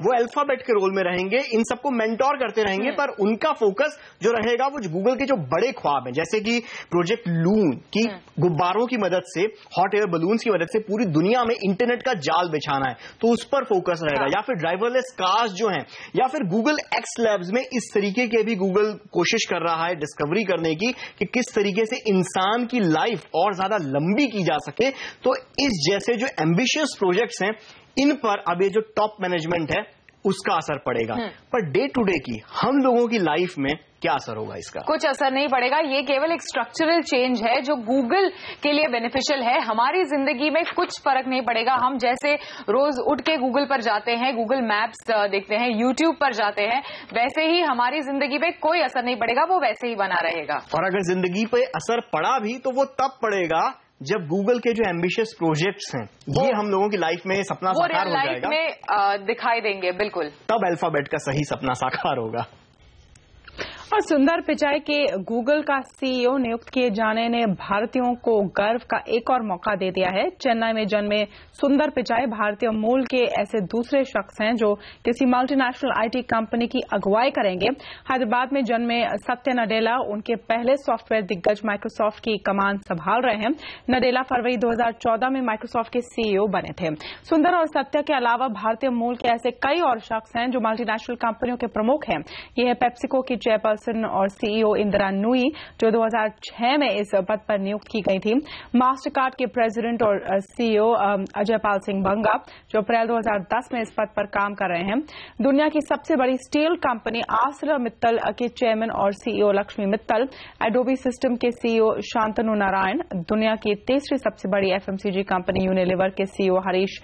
Speaker 15: वो अल्फाबेट के रोल में रहेंगे, इन सबको मेंटोर करते रहेंगे। पर उनका फोकस जो रहेगा वो गूगल के जो बड़े ख्वाब हैं, जैसे कि प्रोजेक्ट लून की गुब्बारों की मदद से, हॉट एयर बलून्स की मदद से पूरी दुनिया में इंटरनेट का जाल बिछाना है, तो उस पर फोकस रहेगा। या फिर ड्राइवरलेस कार्स जो हैं, या फिर गूगल एक्स लैब्स में इस तरीके के भी गूगल कोशिश कर रहा है डिस्कवरी करने की कि किस तरीके से इंसान की लाइफ और ज्यादा लंबी की जा सके। तो इस जैसे जो एम्बिशियस प्रोजेक्ट्स हैं, इन पर अब ये जो टॉप मैनेजमेंट है उसका असर पड़ेगा। पर डे टू डे की हम लोगों की लाइफ में क्या असर होगा इसका?
Speaker 2: कुछ असर नहीं पड़ेगा। ये केवल एक स्ट्रक्चरल चेंज है जो गूगल के लिए बेनिफिशियल है। हमारी जिंदगी में कुछ फर्क नहीं पड़ेगा। हम जैसे रोज उठ के गूगल पर जाते हैं, गूगल मैप्स देखते हैं, यूट्यूब पर जाते हैं, वैसे ही हमारी जिंदगी में कोई असर नहीं पड़ेगा, वो वैसे ही बना रहेगा।
Speaker 15: और अगर जिंदगी पे असर पड़ा भी तो वो तब पड़ेगा जब गूगल के जो एम्बिशियस प्रोजेक्ट्स हैं ये हम लोगों की लाइफ में सपना साकार हो जाएगा,
Speaker 2: में दिखाई देंगे। बिल्कुल,
Speaker 15: तब अल्फाबेट का सही सपना साकार होगा।
Speaker 2: और सुंदर पिचाई के गूगल का सीईओ नियुक्त किए जाने ने भारतीयों को गर्व का एक और मौका दे दिया है। चेन्नई में जन्मे सुंदर पिचाई भारतीय मूल के ऐसे दूसरे शख्स हैं जो किसी मल्टीनेशनल आईटी कंपनी की अगुवाई करेंगे। हैदराबाद में जन्मे सत्य नडेला उनके पहले सॉफ्टवेयर दिग्गज माइक्रोसॉफ्ट की कमान संभाल रहे हैं। नडेला फरवरी 2014 में माइक्रोसॉफ्ट के सीईओ बने थे। सुंदर और सत्य के अलावा भारतीय मूल के ऐसे कई और शख्स हैं जो मल्टीनेशनल कंपनियों के प्रमुख हैं। ये है पेप्सिको की चेयरपर्सन और सीईओ इंदिरा नुई, जो 2006 में इस पद पर नियुक्त की गई थी। मास्टरकार्ड के प्रेसिडेंट और सीईओ अजय पाल सिंह बंगा, जो अप्रैल 2010 में इस पद पर काम कर रहे हैं। दुनिया की सबसे बड़ी स्टील कंपनी आर्सलर मित्तल के चेयरमैन और CEO Lakshmi Mittal, Adobe system के सीईओ शांतनु नारायण, दुनिया की तीसरी सबसे बड़ी एफएमसीजी कंपनी यूनिलीवर के सीईओ हरीश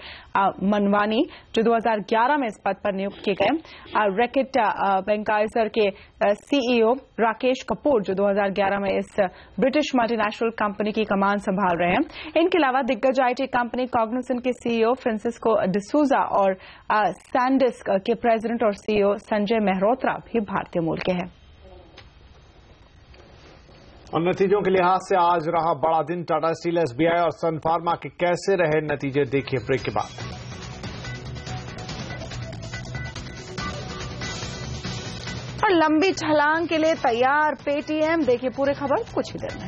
Speaker 2: मनवानी, जो 2011 में इस पद पर नियुक्त किए गए। रैकेट बेंकाइजर के सीईओ राकेश कपूर, जो 2011 में इस ब्रिटिश मल्टीनेशनल कंपनी की कमान संभाल रहे हैं। इनके अलावा दिग्गज आईटी कंपनी कॉग्निसेंट के सीईओ फ्रांसिस्को डिसूजा और सैंडिस्क के प्रेसिडेंट और सीईओ संजय मेहरोत्रा भी भारतीय मूल के हैं।
Speaker 3: और नतीजों के लिहाज से आज रहा बड़ा दिन। टाटा स्टील, एसबीआई और सन फार्मा के कैसे रहे नतीजे, देखिए ब्रेक के बाद।
Speaker 2: और लंबी छलांग के लिए तैयार पेटीएम, देखिए पूरी खबर कुछ ही देर में।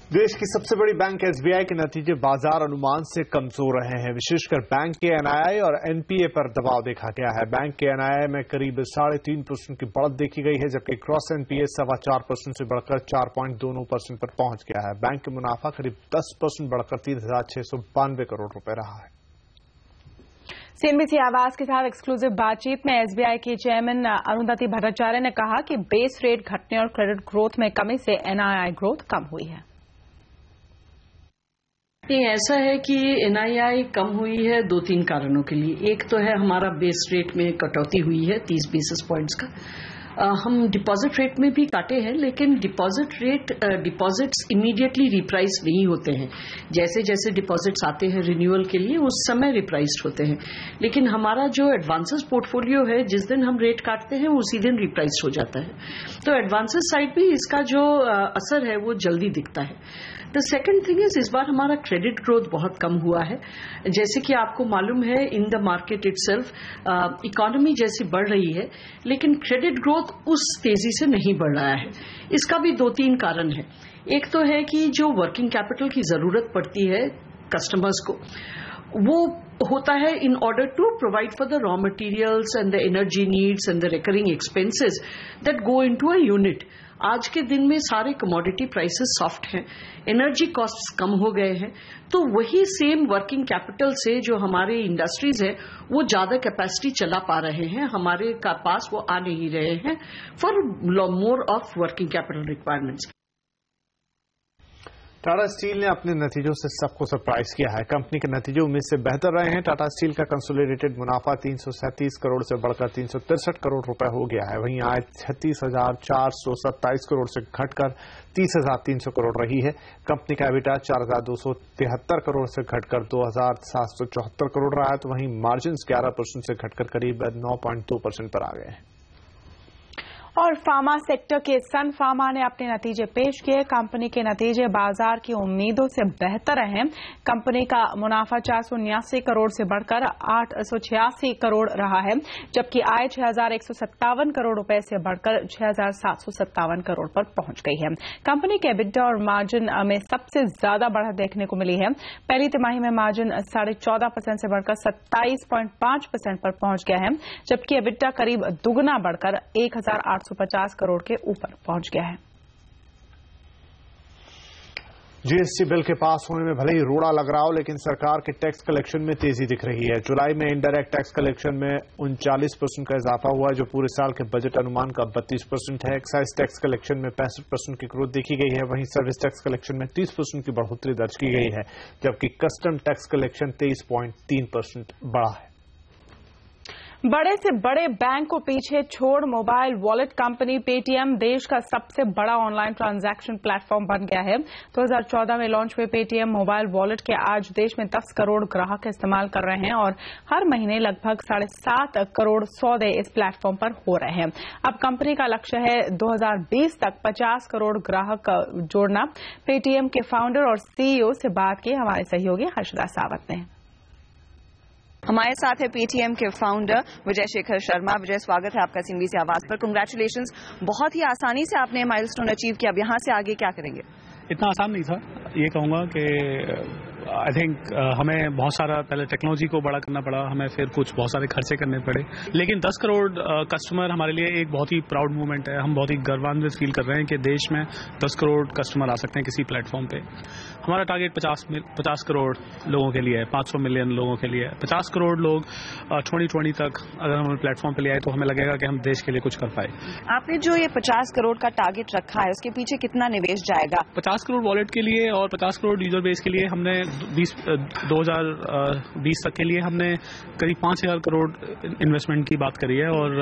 Speaker 3: देश की सबसे बड़ी बैंक एसबीआई के नतीजे बाजार अनुमान से कमजोर रहे हैं। विशेषकर बैंक के एनआईआई और एनपीए पर दबाव देखा गया है। बैंक के एनआईआई में करीब 3.5% की बढ़त देखी गई है, जबकि क्रॉस एनपीए 4.25% से बढ़कर 4.20% पर पहुंच गया है। बैंक का मुनाफा करीब 10% बढ़कर 3,692 करोड़ रुपए रहा है।
Speaker 2: सीएनबीसी आवाज के साथ एक्सक्लूसिव बातचीत में एसबीआई के चेयरमैन अरुंधति भट्टाचार्य ने कहा कि बेस रेट घटने और क्रेडिट ग्रोथ में कमी से एनआईआई ग्रोथ कम हुई है।
Speaker 16: ये ऐसा है कि एनआईआई कम हुई है 2-3 कारणों के लिए। एक तो है हमारा बेस रेट में कटौती हुई है 30 बेसिस पॉइंट्स का। हम डिपॉजिट रेट में भी काटे हैं, लेकिन डिपॉजिट्स इमीडिएटली रिप्राइस नहीं होते हैं। जैसे जैसे डिपॉजिट्स आते हैं रिन्यूअल के लिए उस समय रिप्राइस्ड होते हैं, लेकिन हमारा जो एडवांसेस पोर्टफोलियो है जिस दिन हम रेट काटते हैं उसी दिन रिप्राइस्ड हो जाता है। तो एडवांसेस साइड भी इसका जो असर है वो जल्दी दिखता है। द सेकेंड थिंग इज इस बार हमारा क्रेडिट ग्रोथ बहुत कम हुआ है। जैसे कि आपको मालूम है in the market itself economy जैसी बढ़ रही है, लेकिन क्रेडिट ग्रोथ उस तेजी से नहीं बढ़ रहा है। इसका भी 2-3 कारण है। एक तो है कि जो वर्किंग कैपिटल की जरूरत पड़ती है कस्टमर्स को, वो होता है in order to provide for the raw materials and the energy needs and the recurring expenses that go into a unit. आज के दिन में सारे कमोडिटी प्राइसेस सॉफ्ट हैं, एनर्जी कॉस्ट्स कम हो गए हैं, तो वही सेम वर्किंग कैपिटल से जो हमारे इंडस्ट्रीज है वो ज्यादा कैपेसिटी चला पा रहे हैं, हमारे पास वो आ नहीं रहे हैं for more of working capital requirements.
Speaker 3: Tata steel ने अपने नतीजों से सबको सरप्राइज किया है। कंपनी के नतीजे उम्मीद से बेहतर रहे हैं। टाटा स्टील का कंसोलिडेटेड मुनाफा 337 करोड़ से बढ़कर 363 करोड़ रुपए हो गया है। वहीं आय 36,427 करोड़ से घटकर 30,300 करोड़ रही है। कंपनी का एबिटा 4,273 करोड़ से घटकर 2,774 करोड़ रहा है। तो वहीं मार्जिन 11% से घटकर करीब 9.2% पर आ गए हैं।
Speaker 2: और फार्मा सेक्टर के सन फार्मा ने अपने नतीजे पेश किए। कंपनी के नतीजे बाजार की उम्मीदों से बेहतर रहे। कंपनी का मुनाफा 479 करोड़ से बढ़कर 886 करोड़ रहा है, जबकि आय 6,157 करोड़ रुपए से बढ़कर 6,757 करोड़ पर पहुंच गई है। कंपनी के एबिटा और मार्जिन में सबसे ज्यादा बढ़त देखने को मिली है। पहली तिमाही में मार्जिन 14.5% से बढ़कर 27.5% पर पहुंच गया है, जबकि एबिटा करीब दुगना बढ़कर 1,850 करोड़ के ऊपर पहुंच गया है।
Speaker 3: जीएसटी बिल के पास होने में भले ही रोड़ा लग रहा हो, लेकिन सरकार के टैक्स कलेक्शन में तेजी दिख रही है। जुलाई में इनडायरेक्ट टैक्स कलेक्शन में 39% का इजाफा हुआ है, जो पूरे साल के बजट अनुमान का 32% है। एक्साइज टैक्स कलेक्शन में 65% की ग्रोथ देखी गई है। वहीं सर्विस टैक्स कलेक्शन में 30% की बढ़ोतरी दर्ज की गई है, जबकि कस्टम टैक्स कलेक्शन 23.3% बढ़ा है।
Speaker 2: बड़े से बड़े बैंक को पीछे छोड़ मोबाइल वॉलेट कंपनी पेटीएम देश का सबसे बड़ा ऑनलाइन ट्रांजैक्शन प्लेटफॉर्म बन गया है। 2014 में लॉन्च हुए पेटीएम मोबाइल वॉलेट के आज देश में 10 करोड़ ग्राहक इस्तेमाल कर रहे हैं और हर महीने लगभग 7.5 करोड़ सौदे इस प्लेटफॉर्म पर हो रहे हैं। अब कंपनी का लक्ष्य है 2020 तक 50 करोड़ ग्राहक जोड़ना। पेटीएम के फाउंडर और सीईओ से बात की हमारे सहयोगी हर्षदा सावत ने।
Speaker 17: हमारे साथ है पेटीएम के फाउंडर विजय शेखर शर्मा। विजय, स्वागत है आपका सीएनबीसी आवाज पर। कांग्रेचुलेशंस, बहुत ही आसानी से आपने माइलस्टोन अचीव किया। अब यहाँ से आगे क्या करेंगे?
Speaker 18: इतना आसान नहीं था, ये कहूँगा कि आई थिंक हमें बहुत सारा पहले टेक्नोलॉजी को बड़ा करना पड़ा, हमें फिर कुछ बहुत सारे खर्चे करने पड़े, लेकिन 10 करोड़ कस्टमर हमारे लिए एक बहुत ही प्राउड मूवमेंट है। हम बहुत ही गर्वान्वित फील कर रहे हैं कि देश में 10 करोड़ कस्टमर आ सकते हैं किसी प्लेटफॉर्म पे। हमारा टारगेट 50 करोड़ लोगों के लिए है, 500 मिलियन लोगों के लिए है। 50 करोड़ लोग 2020 तक अगर हम प्लेटफॉर्म पे ले आए तो हमें लगेगा कि हम देश के लिए कुछ कर पाए।
Speaker 17: आपने जो ये 50 करोड़ का टारगेट रखा है उसके पीछे कितना निवेश जाएगा?
Speaker 18: 50 करोड़ वॉलेट के लिए और 50 करोड़ यूजर बेस के लिए हमने 2020 तक के लिए हमने करीब 5,000 करोड़ इन्वेस्टमेंट की बात करी है और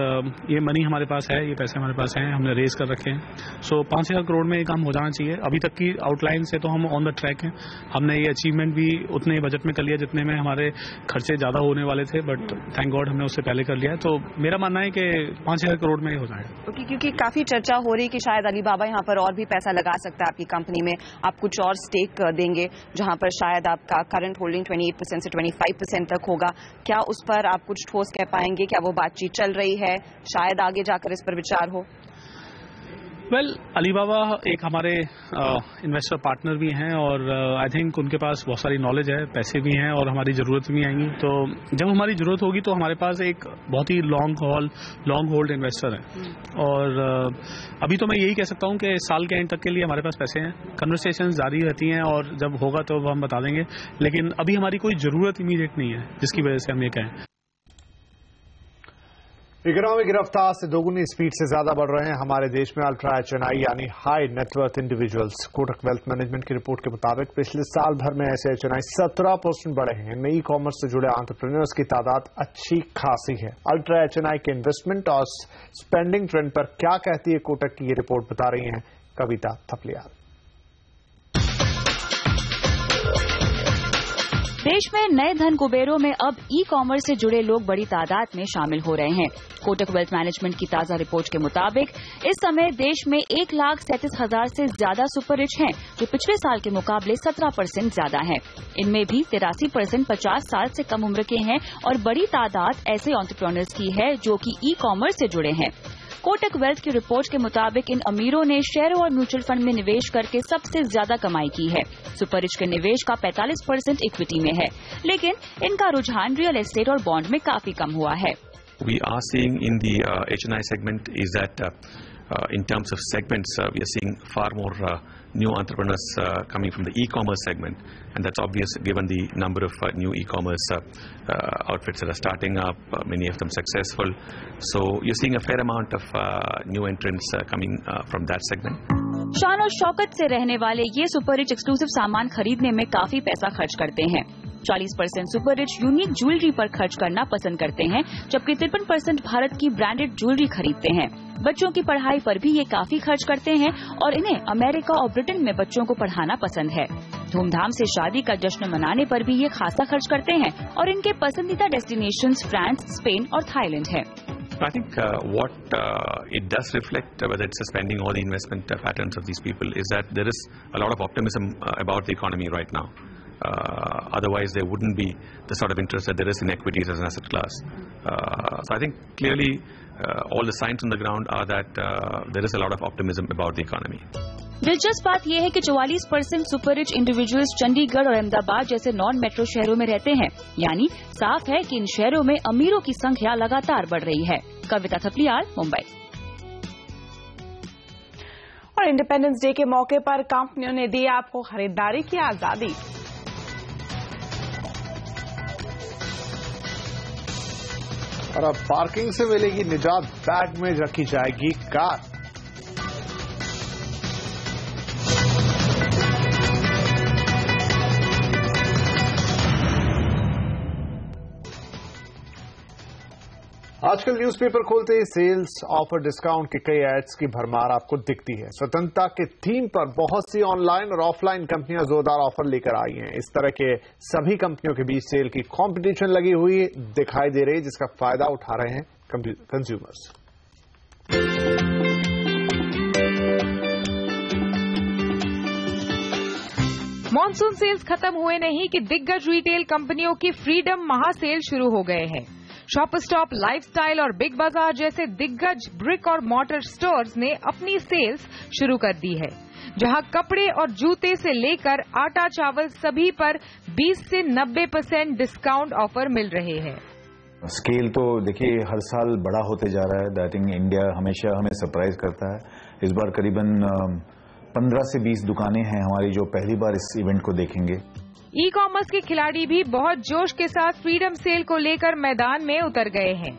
Speaker 18: ये मनी हमारे पास है, ये पैसे हमारे पास हैं, हमने रेज कर रखे हैं। सो 5,000 करोड़ में ये काम हो जाना चाहिए। अभी तक की आउटलाइन से तो हम ऑन द ट्रैक हैं। हमने ये अचीवमेंट भी उतने बजट में कर लिया जितने में हमारे खर्चे ज्यादा होने वाले थे, बट थैंक गॉड हमने उससे पहले कर लिया है। तो मेरा मानना है कि 5,000 करोड़ में हो जाएगा।
Speaker 17: क्योंकि काफी चर्चा हो रही कि शायद अलीबाबा यहाँ पर और भी पैसा लगा सकता है आपकी कंपनी में, आप कुछ और स्टेक देंगे जहां पर शायद आपका करंट होल्डिंग 28% से 25% तक होगा। क्या उस पर आप कुछ ठोस कह पाएंगे? क्या वो बातचीत चल रही है? शायद आगे जाकर इस पर विचार हो।
Speaker 18: वेल, अलीबाबा एक हमारे इन्वेस्टर पार्टनर भी हैं और आई थिंक उनके पास बहुत सारी नॉलेज है, पैसे भी हैं और हमारी ज़रूरत भी आएंगी। तो जब हमारी ज़रूरत होगी तो हमारे पास एक बहुत ही लॉन्ग होल्ड इन्वेस्टर है। और अभी तो मैं यही कह सकता हूं कि साल के एंड तक के लिए हमारे पास पैसे हैं। कन्वर्सेशन जारी रहती हैं और जब होगा तो हम बता देंगे, लेकिन अभी हमारी कोई ज़रूरत इमीडिएट नहीं है जिसकी वजह से हम ये कहें।
Speaker 3: इकोनॉमिक रफ्तार से दोगुनी स्पीड से ज्यादा बढ़ रहे हैं हमारे देश में अल्ट्रा HNI यानी high net worth individuals. Kotak wealth management की रिपोर्ट के मुताबिक पिछले साल भर में ऐसे HNI 17% बढ़े हैं। इनमें ई कॉमर्स से जुड़े एंटरप्रेन्योर्स की तादाद अच्छी खासी है। अल्ट्रा HNI के इन्वेस्टमेंट और स्पेंडिंग ट्रेंड पर क्या कहती है कोटक की ये रिपोर्ट बता रही है कविता थपलियाल।
Speaker 19: देश में नए धन कुबेरों में अब ई कॉमर्स से जुड़े लोग बड़ी तादाद में शामिल हो रहे हैं। कोटक वेल्थ मैनेजमेंट की ताजा रिपोर्ट के मुताबिक इस समय देश में 1,37,000 से ज्यादा सुपर रिच हैं, जो पिछले साल के मुकाबले 17% ज्यादा हैं। इनमें भी 83% 50 साल से कम उम्र के हैं और बड़ी तादाद ऐसे एंटरप्रेन्योर्स की है जो कि ई कॉमर्स से जुड़े हैं। कोटक वेल्थ की रिपोर्ट के मुताबिक इन अमीरों ने शेयरों और म्यूचुअल फंड में निवेश करके सबसे ज्यादा कमाई की है। सुपर रिच के निवेश का 45% इक्विटी में है, लेकिन इनका रुझान रियल एस्टेट और बॉन्ड में काफी कम हुआ है।
Speaker 20: We are seeing in the HNI segment is that in terms of segments, we are seeing far more new entrepreneurs coming from the e-commerce segment, and that's obvious given the number of new e-commerce outfits that are starting up, many of them successful. So you're seeing a fair amount of new entrants coming from that segment.
Speaker 19: शान और शौकत से रहने वाले ये super rich exclusive सामान खरीदने में काफी पैसा खर्च करते हैं। 40% सुपर रिच यूनिक ज्वेलरी पर खर्च करना पसंद करते हैं, जबकि 53% भारत की ब्रांडेड ज्वेलरी खरीदते हैं। बच्चों की पढ़ाई पर भी ये काफी खर्च करते हैं और इन्हें अमेरिका और ब्रिटेन में बच्चों को पढ़ाना पसंद है। धूमधाम से शादी का जश्न मनाने पर भी ये खासा खर्च करते हैं और इनके पसंदीदा डेस्टिनेशंस फ्रांस, स्पेन और थाईलैंड है।
Speaker 20: I think what it does reflect, whether it's spending or the investment patterns of these people, is that there is a lot of optimism about the economy right now. Otherwise, there wouldn't be the sort of interest that there is in equities as an asset class. So I think clearly all the signs on the ground are that there is a lot of optimism about the economy.
Speaker 19: दिलचस्प बात यह है कि 44% super rich individuals Chandigarh और अहमदाबाद जैसे non metro शहरों में रहते हैं, यानी साफ है कि इन शहरों में अमीरों की संख्या लगातार बढ़ रही है। कविता थपलियाल, मुंबई।
Speaker 2: और इंडिपेंडेंस डे के मौके पर कंपनियों ने दी आपको खरीदारी की आजादी।
Speaker 3: और अब पार्किंग से मिलेगी निजात, बैग में रखी जाएगी कार। आजकल न्यूज़पेपर खोलते ही सेल्स, ऑफर, डिस्काउंट के कई एड्स की भरमार आपको दिखती है। स्वतंत्रता के थीम पर बहुत सी ऑनलाइन और ऑफलाइन कंपनियां जोरदार ऑफर लेकर आई हैं। इस तरह के सभी कंपनियों के बीच सेल की कंपटीशन लगी हुई दिखाई दे रही है, जिसका फायदा उठा रहे हैं कंज्यूमर्स।
Speaker 21: मॉनसून सेल्स खत्म हुए नहीं कि दिग्गज रिटेल कंपनियों की फ्रीडम महासेल शुरू हो गए हैं। शॉपर स्टॉप, लाइफस्टाइल और बिग बाजार जैसे दिग्गज ब्रिक और मॉर्टर स्टोर्स ने अपनी सेल्स शुरू कर दी है, जहां कपड़े और जूते से लेकर आटा चावल सभी पर 20 से 90% डिस्काउंट ऑफर मिल रहे हैं।
Speaker 22: स्केल तो देखिए हर साल बड़ा होते जा रहा है। आई थिंक इंडिया हमेशा हमें सरप्राइज करता है। इस बार करीबन 15 से 20 दुकानें हैं हमारी जो पहली बार इस इवेंट को देखेंगे।
Speaker 21: ई कॉमर्स के खिलाड़ी भी बहुत जोश के साथ फ्रीडम सेल को लेकर मैदान में उतर गए हैं।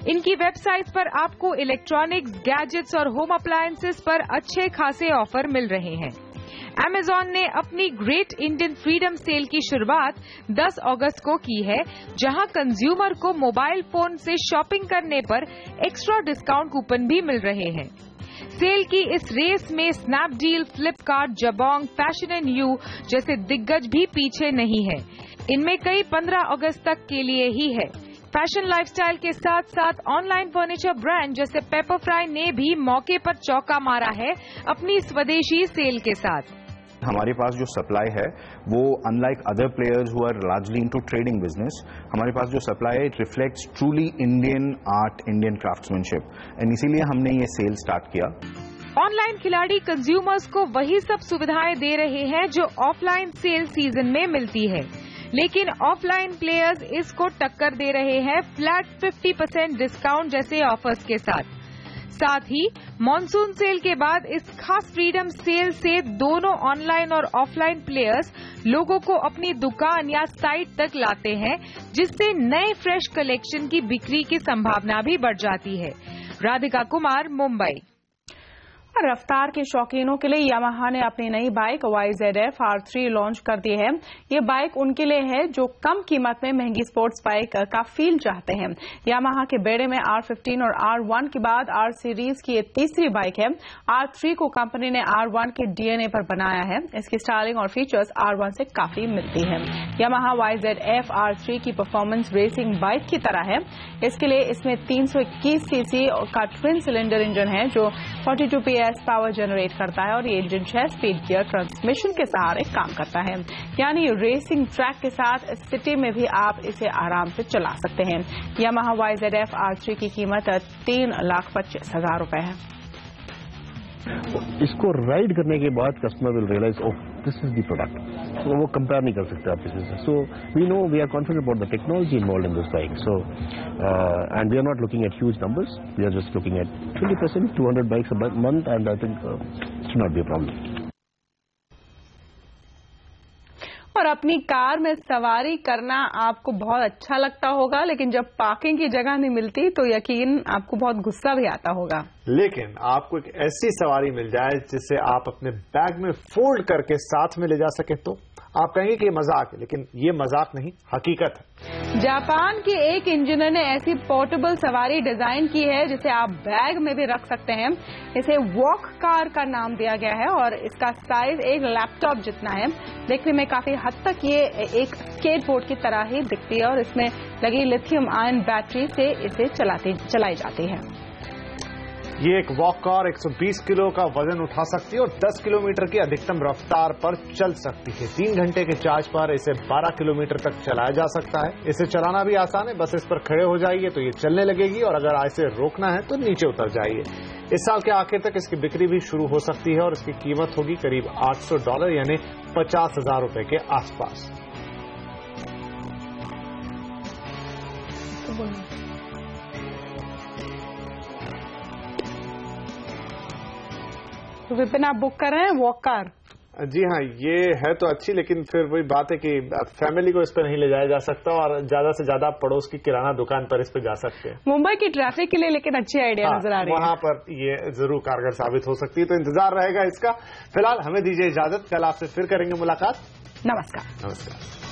Speaker 21: इनकी वेबसाइट पर आपको इलेक्ट्रॉनिक्स, गैजेट्स और होम अप्लायंसेस पर अच्छे खासे ऑफर मिल रहे हैं। Amazon ने अपनी ग्रेट इंडियन फ्रीडम सेल की शुरुआत 10 अगस्त को की है, जहां कंज्यूमर को मोबाइल फोन से शॉपिंग करने पर एक्स्ट्रा डिस्काउंट कूपन भी मिल रहे हैं। सेल की इस रेस में Snapdeal, Flipkart, Jabong, fashion and you जैसे दिग्गज भी पीछे नहीं है। इनमें कई 15 अगस्त तक के लिए ही है। फैशन लाइफस्टाइल के साथ साथ ऑनलाइन फर्नीचर ब्रांड जैसे पेपरफ्राई ने भी मौके पर चौका मारा है अपनी स्वदेशी सेल के साथ।
Speaker 23: हमारे पास जो सप्लाई है वो unlike other players who are largely into trading business, हमारे पास जो सप्लाई है it reflects truly Indian art, Indian craftsmanship, and इसीलिए हमने ये सेल स्टार्ट किया।
Speaker 21: ऑनलाइन खिलाड़ी कंज्यूमर्स को वही सब सुविधाएं दे रहे हैं जो ऑफलाइन सेल सीजन में मिलती है, लेकिन ऑफलाइन प्लेयर्स इसको टक्कर दे रहे हैं फ्लैट 50% डिस्काउंट जैसे ऑफर्स के साथ। साथ ही मॉनसून सेल के बाद इस खास फ्रीडम सेल से दोनों ऑनलाइन और ऑफलाइन प्लेयर्स लोगों को अपनी दुकान या साइट तक लाते हैं, जिससे नए फ्रेश कलेक्शन की बिक्री की संभावना भी बढ़ जाती है। राधिका कुमार, मुंबई।
Speaker 2: रफ्तार के शौकीनों के लिए यामाहा ने अपनी नई बाइक YZF R3 लॉन्च कर दी है। ये बाइक उनके लिए है जो कम कीमत में महंगी स्पोर्ट्स बाइक का फील चाहते हैं। यामाहा के बेड़े में R15 और R1 के बाद R सीरीज की ये तीसरी बाइक है। R3 को कंपनी ने R1 के DNA पर बनाया है। इसकी स्टाइलिंग और फीचर्स R1 से काफी मिलती है। यामाहा YZF R3 की परफॉर्मेंस रेसिंग बाइक की तरह है। इसके लिए इसमें 321 सीसी का ट्विन सिलेंडर इंजन है जो 42 PS पावर जनरेट करता है और ये इंजन 6 स्पीड गियर ट्रांसमिशन के सहारे काम करता है। यानी रेसिंग ट्रैक के साथ सिटी में भी आप इसे आराम से चला सकते हैं। यामाहा YZF R3 की कीमत 3,25,000 रुपए है।
Speaker 4: इसको राइड करने के बाद customer will realise oh this is the product, तो वो कंपेयर नहीं कर सकते आप किसी से। So we know we are confident about the technology involved in this bike, so and we are not looking at huge numbers, we are just looking at 20%, 200 bikes a month, and I think it should not be a problem.
Speaker 2: और अपनी car में सवारी करना आपको बहुत अच्छा लगता होगा, लेकिन जब पार्किंग की जगह नहीं मिलती तो यकीन आपको बहुत गुस्सा भी आता होगा।
Speaker 3: लेकिन आपको एक ऐसी सवारी मिल जाए जिसे आप अपने बैग में फोल्ड करके साथ में ले जा सके तो आप कहेंगे कि ये मजाक है, लेकिन ये मजाक नहीं, हकीकत है।
Speaker 2: जापान के एक इंजीनियर ने ऐसी पोर्टेबल सवारी डिजाइन की है जिसे आप बैग में भी रख सकते हैं। इसे वॉक कार का नाम दिया गया है और इसका साइज एक लैपटॉप जितना है। देखने में काफी हद तक ये एक स्केटबोर्ड की तरह ही दिखती है और इसमें लगी लिथियम आयन बैटरी से इसे चलाई जाती है।
Speaker 3: ये एक वॉक कार 120 किलो का वजन उठा सकती है और 10 किलोमीटर की अधिकतम रफ्तार पर चल सकती है। 3 घंटे के चार्ज पर इसे 12 किलोमीटर तक चलाया जा सकता है। इसे चलाना भी आसान है, बस इस पर खड़े हो जाइए तो ये चलने लगेगी और अगर इसे रोकना है तो नीचे उतर जाइए। इस साल के आखिर तक इसकी बिक्री भी शुरू हो सकती है और इसकी कीमत होगी करीब $800 यानी 50,000 रुपए के आसपास।
Speaker 2: तो विपिन आप बुक कर रहे हैं वॉक कार?
Speaker 3: जी हाँ, ये है तो अच्छी, लेकिन फिर वही बात है कि फैमिली को इस पर नहीं ले जाया जा सकता और ज्यादा से ज्यादा पड़ोस की किराना दुकान पर इस पर जा सकते हैं।
Speaker 2: मुंबई की ट्रैफिक के लिए लेकिन अच्छी आइडिया नजर आ रही है।
Speaker 3: वहां पर ये जरूर कारगर साबित हो सकती है, तो इंतजार रहेगा इसका। फिलहाल हमें दीजिए इजाजत, कल आपसे फिर करेंगे मुलाकात।
Speaker 2: नमस्कार।
Speaker 3: नमस्कार।